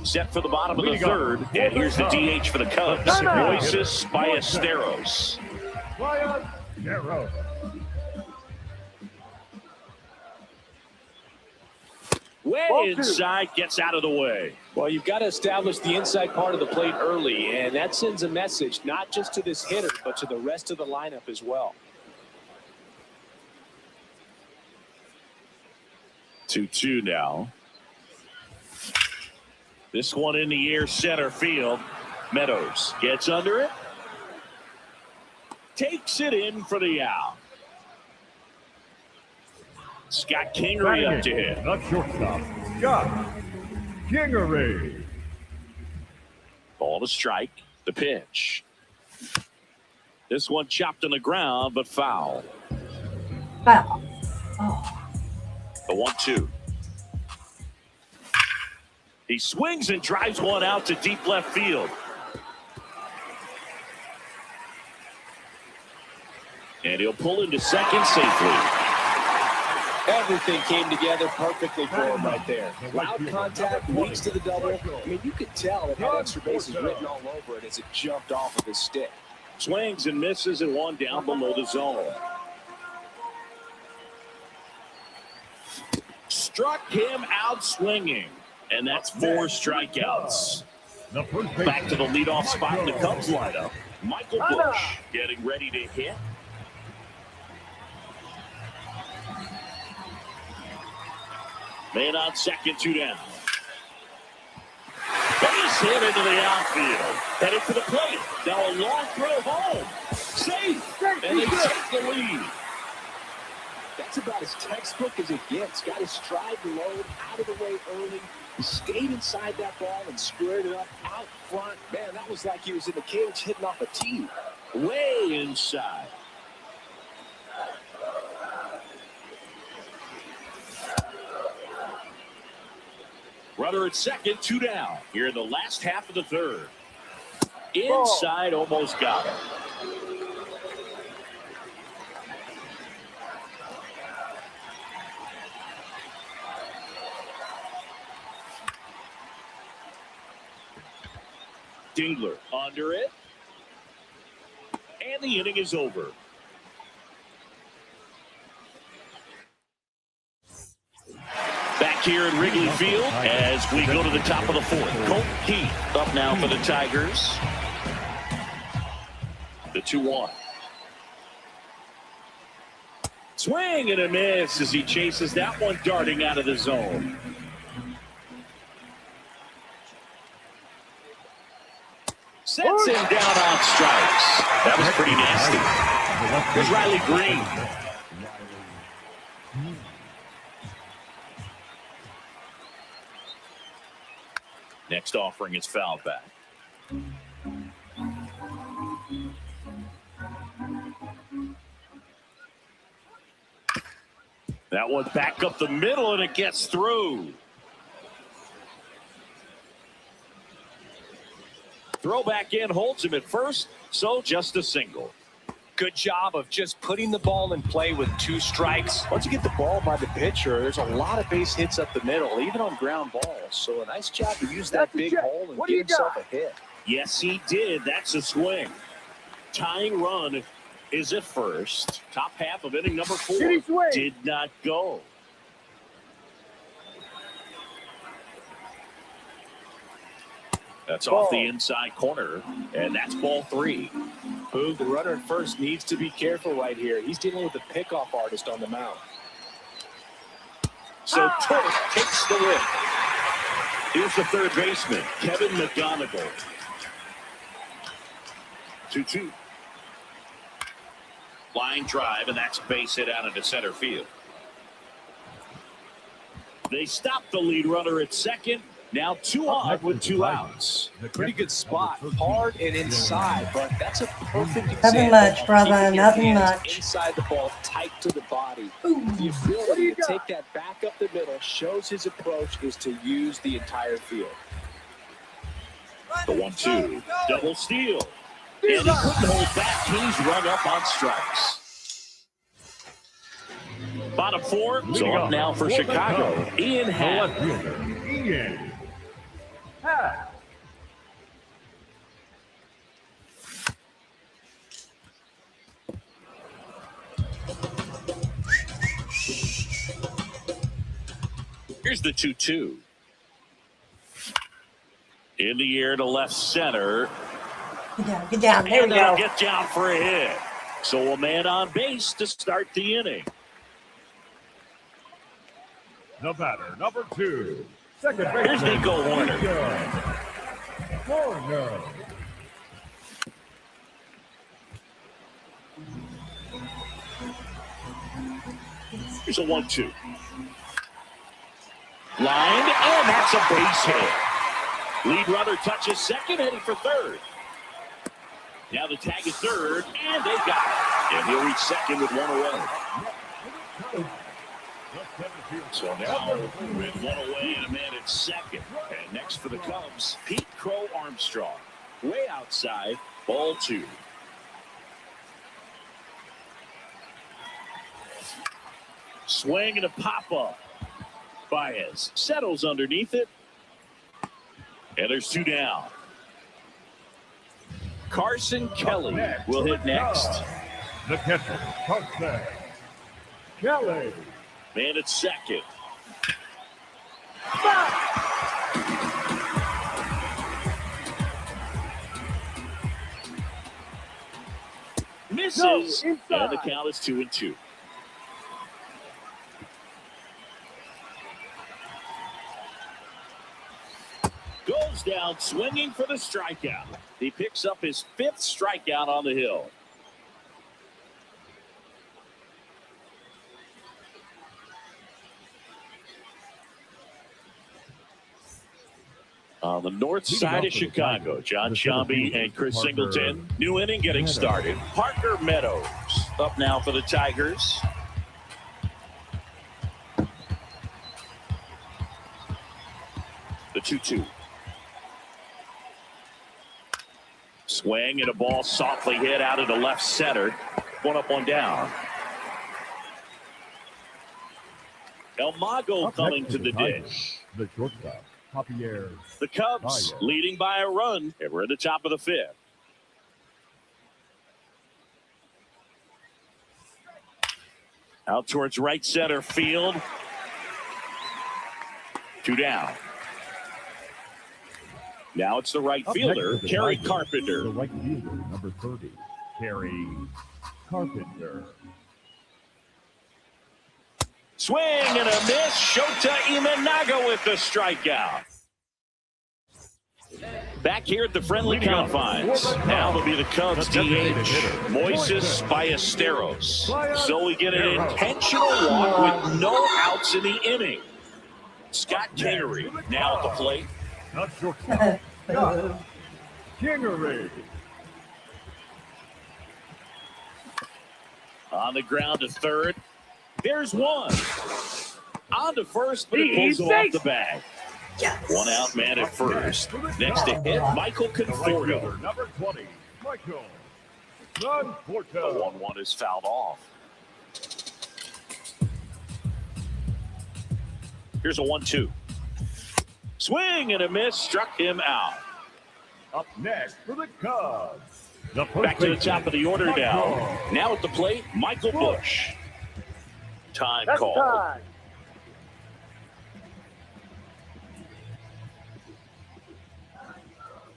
Set for the bottom of the third, and here's the DH for the Cubs, Moises Ballesteros. Way inside, gets out of the way. Well, you've got to establish the inside part of the plate early, and that sends a message not just to this hitter, but to the rest of the lineup as well. 2-2 now. This one in the air, center field. Meadows gets under it. Takes it in for the out. Scott Kingery up to hit. Not shortstop, Scott Kingery. Ball to strike. The pitch. This one chopped on the ground, but foul. Foul. Oh. The 1-2. He swings and drives one out to deep left field. And he'll pull into second safely. Everything came together perfectly for him right there. Loud contact, leads to the double. I mean, you could tell it had extra bases written all over it as it jumped off of his stick. Swings and misses, and one down below the zone. Struck him out swinging. And that's 4 strikeouts. Back to the leadoff spot in the Cubs lineup. Michael Bush getting ready to hit. Man on second, 2 down. Base hit into the outfield. Headed to the plate. Now a long throw home. Safe. And they take the lead. That's about as textbook as it gets. Got his stride low, out of the way early. Stayed inside that ball and squared it up out front. Man, that was like he was in the cage hitting off a tee. Way inside. Runner at second, 2 down. Here in the last half of the third. Inside, almost got him. Dingler under it. And the inning is over. Back here at Wrigley Field as we go to the top of the fourth. Colt Keith up now for the Tigers. The 2-1. Swing and a miss as he chases that one darting out of the zone. Sets him down on strikes. That was pretty nasty. Here's Riley Green. Next offering is fouled back. That one back up the middle, and it gets through. Throw back in, holds him at first, so just a single. Good job of just putting the ball in play with 2 strikes. Once you get the ball by the pitcher, there's a lot of base hits up the middle, even on ground balls. So a nice job to use that big hole and give himself a hit. Yes, he did. That's a swing. Tying run is at first. Top half of inning number 4 did not go. That's off the inside corner, and that's ball 3. Boog, the runner at first needs to be careful right here. He's dealing with a pickoff artist on the mound. So Turk takes the win. Here's the third baseman, Kevin McGonigal. 2-2. Line drive, and that's base hit out into center field. They stop the lead runner at second. Now 2 on with 2 outs. Pretty good spot. Hard and inside, but that's a perfect example. Nothing much, brother. Nothing much. Inside the ball, tight to the body. The ability to take that back up the middle shows his approach is to use the entire field. The 1-2. Double steal. And he couldn't hold back. He's run up on strikes. Bottom 4. So up now for Chicago. Ian Happ. Here's the 2-2. In the air to left center. Get down. There we go. Get down for a hit. So a man on base to start the inning. The batter, number 2. Second baseman. Here's Nico Horner. Here's a 1-2. Line, and that's a base hit. Lead runner touches second, heading for third. Now the tag is third, and they got it. And he'll reach second with 1 away. So now with 1 away and a man at second. And next for the Cubs, Pete Crow Armstrong. Way outside, ball 2. Swing and a pop-up. Baez settles underneath it. And there's 2 down. Carson Kelly will hit next. The catcher, Carson Kelly. Man at second. Misses. And the count is 2-2. Goes down swinging for the strikeout. He picks up his 5th strikeout on the hill. On the north side of Chicago, John Shambi and Chris Singleton. New inning getting started. Parker Meadows up now for the Tigers. The 2-2. Swing and a ball softly hit out into left center. 1 up, 1 down. El Mago coming to the dish. The shortstop, Javier. The Cubs leading by a run, and we're at the top of the fifth. Out towards right center field. 2 down. Now it's the right fielder, Kerry Carpenter. The right fielder, number 30, Kerry Carpenter. Swing and a miss. Shota Imanaga with the strikeout. Back here at the friendly confines. Now it'll be the Cubs DH, Moises Ballesteros. So we get an intentional walk with no outs in the inning. Scott Kingery now at the plate. Not your Scott Kingery. On the ground to third. There's one. On to first, but it pulls him off the bag. Yes. 1 out, man at first. Next to hit, Michael Conforto. Number 20, Michael Conforto. The 1-1 is fouled off. Here's a 1-2. Swing and a miss, struck him out. Up next for the Cubs. Back to the top of the order now. Now at the plate, Michael Busch. Time called.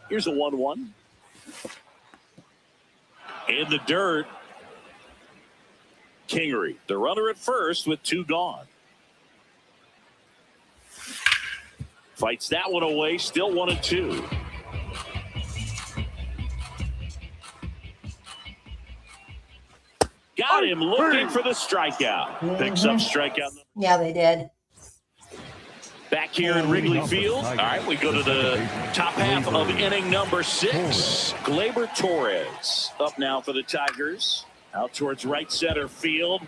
Here's a 1-1. In the dirt, Kingery, the runner at first with 2 gone. Fights that one away, still 1-2. Got him looking for the strikeout. Picks up strikeout. Yeah, they did. Back here in Wrigley Field. All right, we go to the top half of inning number 6. Gleyber Torres up now for the Tigers. Out towards right center field.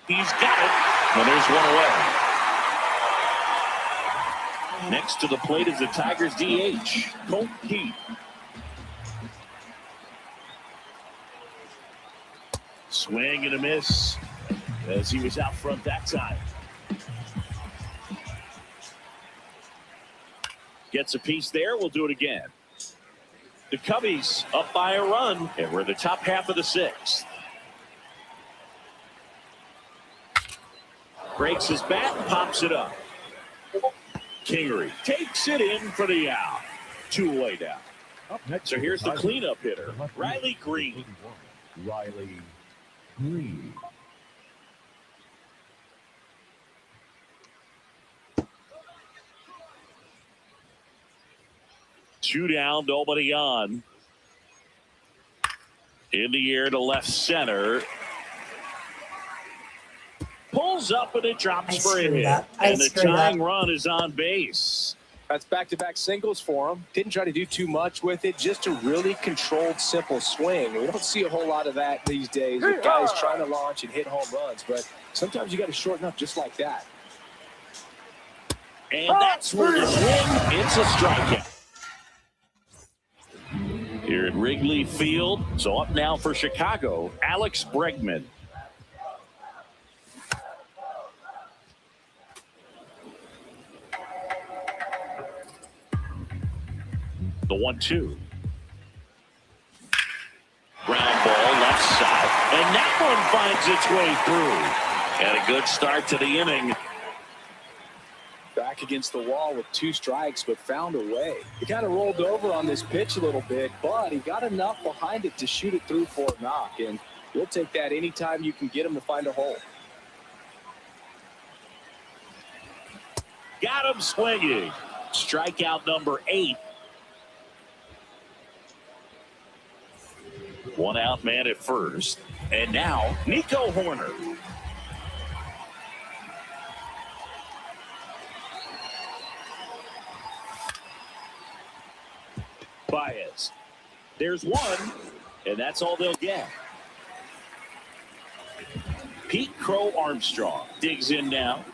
He's got it. And there's one away. Next to the plate is the Tigers DH, Colt Heath. Swing and a miss as he was out front that time. Gets a piece there. We'll do it again. The Cubbies up by a run, and we're the top half of the 6th. Breaks his bat and pops it up. Kingery takes it in for the out. 2 away down. So here's the cleanup hitter, Riley Green. Riley Green. Two down, nobody on. In the air to left center. Pulls up and it drops for a hit. And the tying run is on base. That's back-to-back singles for him. Didn't try to do too much with it. Just a really controlled, simple swing. We don't see a whole lot of that these days with guys trying to launch and hit home runs. But sometimes you got to shorten up just like that. And that's where the swing. It's a strikeout. Here at Wrigley Field. So up now for Chicago, Alex Bregman. The 1-2. Ground ball left side. And that one finds its way through. And a good start to the inning. Back against the wall with 2 strikes, but found a way. He kind of rolled over on this pitch a little bit, but he got enough behind it to shoot it through for a knock. And you'll take that anytime you can get him to find a hole. Got him swinging. Strikeout number 8. 1 out, man at first. And now, Nico Horner. Baez. There's one, and that's all they'll get. Pete Crow Armstrong digs in now.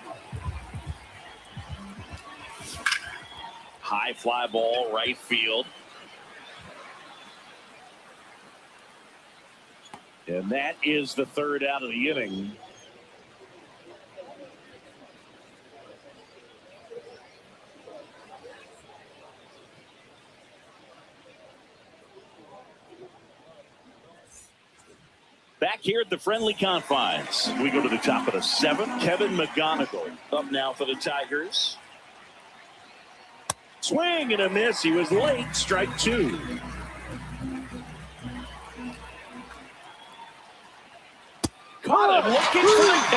High fly ball, right field. And that is the 3rd out of the inning. here at the friendly confines. We go to the top of the 7th. Kevin McGonigal up now for the Tigers. Swing and a miss. He was late. Strike 2. Caught him looking for the K.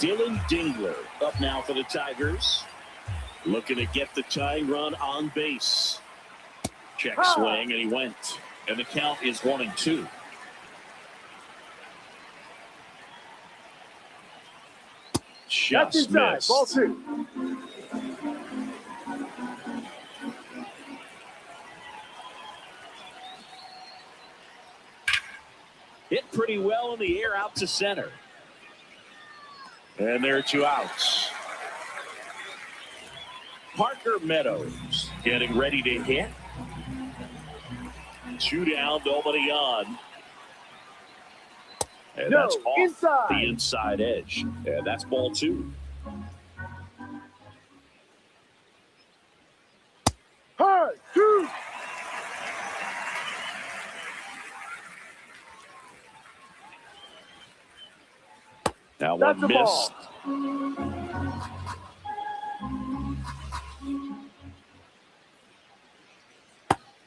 Dylan Dingler up now for the Tigers. Looking to get the tying run on base. Check swing, and he went. And the count is 1-2. Just missed. Ball 2. Hit pretty well in the air out to center. And there are 2 outs. Parker Meadows getting ready to hit. 2 down, nobody on. And that's off the inside edge. And that's ball 2. Hard, 2. Now one missed.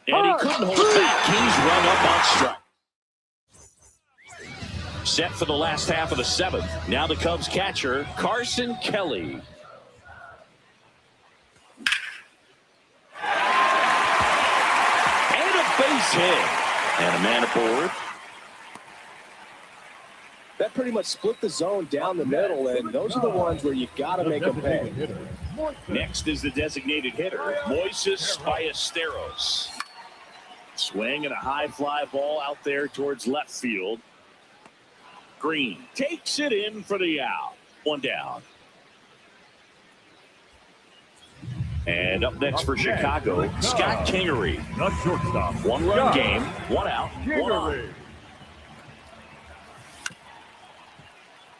And he couldn't hold back. He's run up on strike. Set for the last half of the 7th. Now the Cubs catcher, Carson Kelly. And a base hit. And a man aboard. That pretty much split the zone down the middle, and those are the ones where you got to make them pay. Next is the designated hitter, Moises Ballesteros. Swing and a high fly ball out there towards left field. Green takes it in for the out. 1 down. And up next for Chicago, Scott Kingery. Not shortstop. 1-run game, 1 out, 1 on.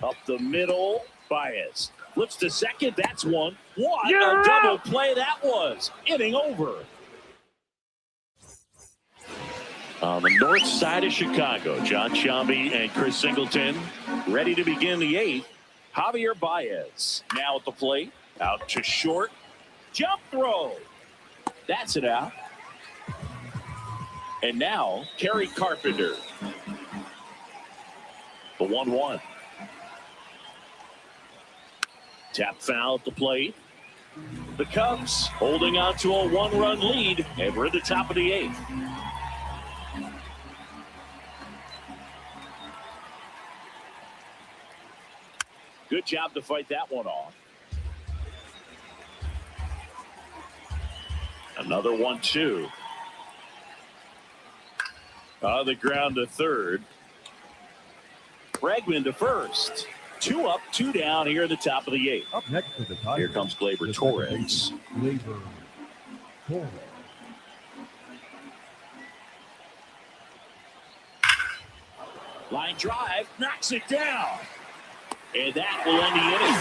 Up the middle, Baez. Flips to second, that's 1. What a double play that was. Inning over. On the north side of Chicago, John Sciambi and Chris Singleton ready to begin the 8th. Javier Baez now at the plate. Out to short. Jump throw. That's it out. And now, Kerry Carpenter. The 1-1. Tap foul at the plate. The Cubs holding on to a 1-run lead, and we're at the top of the 8th. Good job to fight that one off. Another 1-2. On the ground to third. Bregman to first. 2 up, 2 down here at the top of the 8th. Up next to the Tigers. Here comes Gleyber Torres. Gleyber Torres. Line drive, knocks it down. And that will end the inning.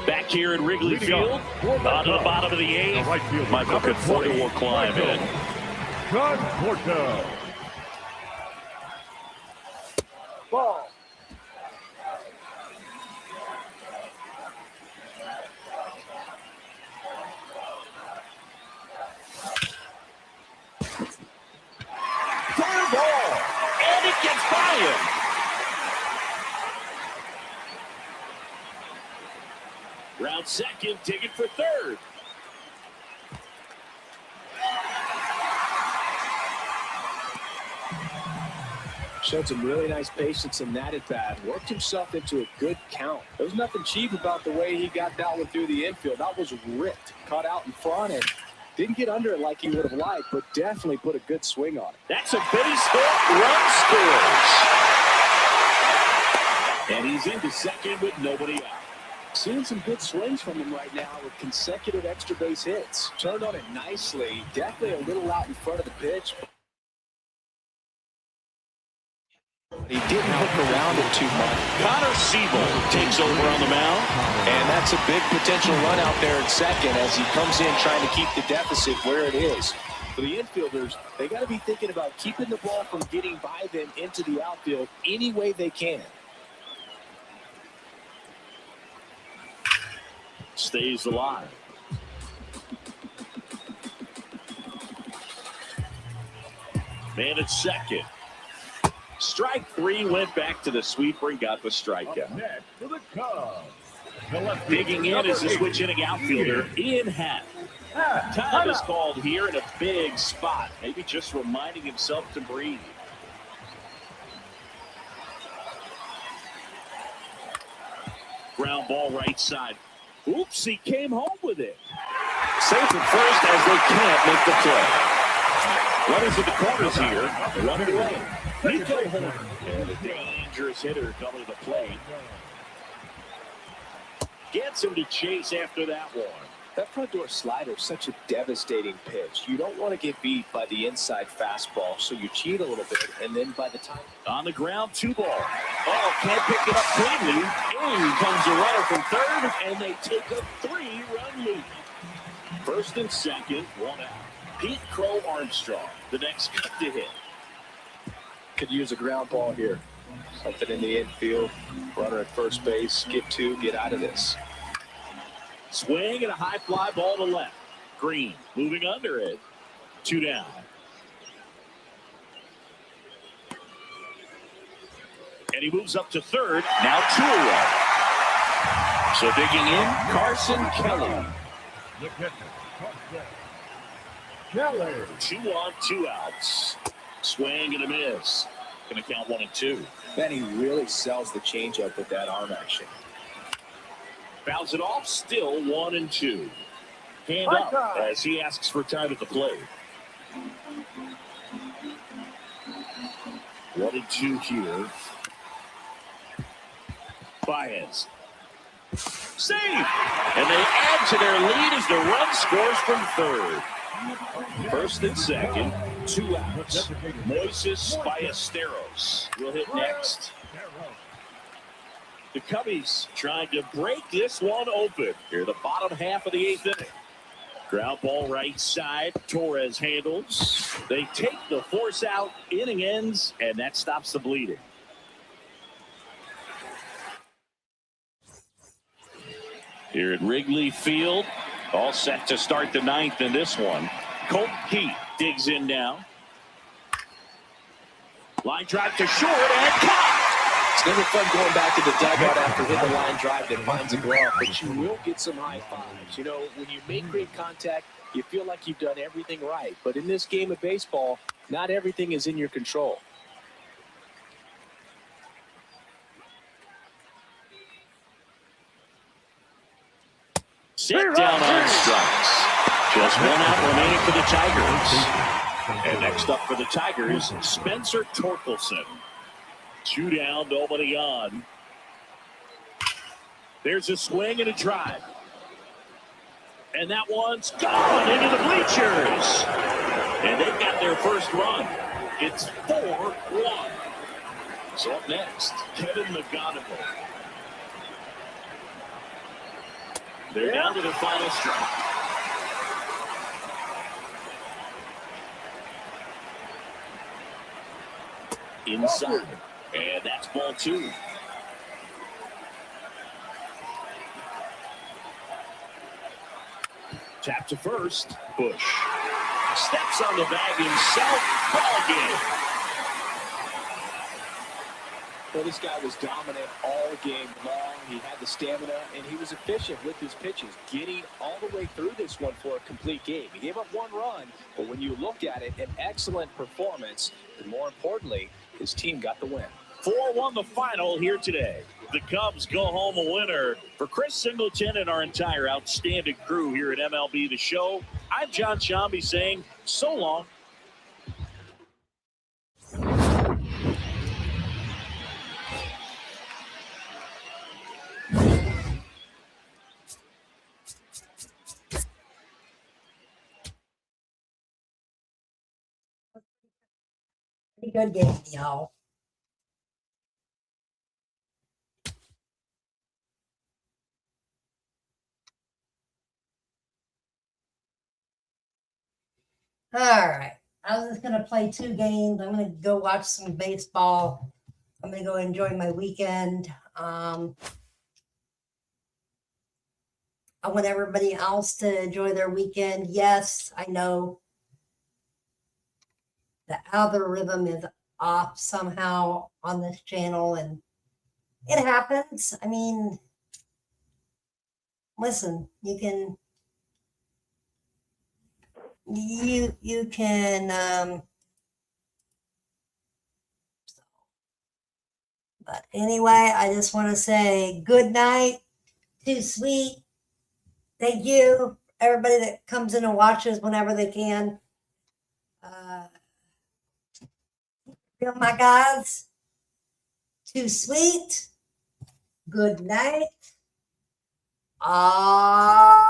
Back here at Wrigley Field, on to the bottom of the 8th. Michael Conforto will climb in. Conforto. Ball. Fair ball, and it gets by him. Round second, digging for third. Showed some really nice patience in that at bat. Worked himself into a good count. There was nothing cheap about the way he got that one through the infield. That was ripped. Caught out in front and didn't get under it like he would have liked, but definitely put a good swing on it. That's a base hit. Run scores. And he's into second with nobody out. Seeing some good swings from him right now with consecutive extra base hits. Turned on it nicely. Definitely a little out in front of the pitch. He didn't hook around it too much. Connor Siebold takes over on the mound. And that's a big potential run out there in second as he comes in trying to keep the deficit where it is. For the infielders, they got to be thinking about keeping the ball from getting by them into the outfield any way they can. Stays alive. Man at second. Strike three, went back to the sweeper and got the strikeout. Next for the Cubs. Digging in is the switch hitting outfielder, Ian Happ. Time is called here in a big spot. Maybe just reminding himself to breathe. Ground ball right side. Oops, he came home with it. Safe at first as they can't make the play. Runners at the corners here. Run away. Nico Horn. And a dangerous hitter coming to the plate. Gets him to chase after that one. That front door slider is such a devastating pitch. You don't want to get beat by the inside fastball, so you cheat a little bit, and then by the time... On the ground, 2 ball. Oh, can't pick it up cleanly. In comes a runner from third, and they take a 3-run lead. First and second, 1 out. Pete Crow Armstrong, the next cut to hit. Could use a ground ball here. Something in the infield. Runner at first base. Get 2, get out of this. Swing and a high fly ball to left. Green moving under it. 2 down. And he moves up to third. Now 2 away. So digging in, Carson Kelly. The catcher, Kelly. 2 on, 2 outs. Swing and a miss. Going to count 1 and 2. Man, he really sells the changeup with that arm action. Fouls it off, still 1 and 2. Hand up as he asks for time at the plate. 1 and 2 here. Baez. Save! And they add to their lead as the run scores from third. First and second, 2 outs. Moises Ballesteros will hit next. The Cubbies trying to break this one open here, the bottom half of the 8th inning. Ground ball right side. Torres handles. They take the force out. Inning ends, and that stops the bleeding. Here at Wrigley Field, all set to start the 9th in this one. Colt Keith digs in now. Line drive to short and caught. It's never fun going back to the dugout after hitting a line drive that finds a glove, but you will get some high fives. You know, when you make great contact, you feel like you've done everything right. But in this game of baseball, not everything is in your control. Sit down on strikes. Just 1 out remaining for the Tigers. And next up for the Tigers, Spencer Torkelson. 2 down, nobody on. There's a swing and a drive. And that one's gone into the bleachers. And they've got their first run. It's 4-1. So up next, Kevin McGonigal. They're down to the final strike. Inside. And that's ball 2. Tap to first. Bush steps on the bag himself. Ball game. Well, this guy was dominant all game long. He had the stamina, and he was efficient with his pitches, getting all the way through this one for a complete game. He gave up 1 run, but when you look at it, an excellent performance, and more importantly, his team got the win. 4-1 the final here today. The Cubs go home a winner. For Chris Singleton and our entire outstanding crew here at MLB The Show, I'm John Shambi saying so long. Pretty good game, y'all. All right. I was just going to play 2 games. I'm going to go watch some baseball. I'm going to go enjoy my weekend. I want everybody else to enjoy their weekend. Yes, I know the algorithm is off somehow on this channel, and it happens. I mean, listen, you can but anyway, I just want to say good night. Too sweet. Thank you, everybody that comes in and watches whenever they can. Feel my guys. Too sweet. Good night. Adios.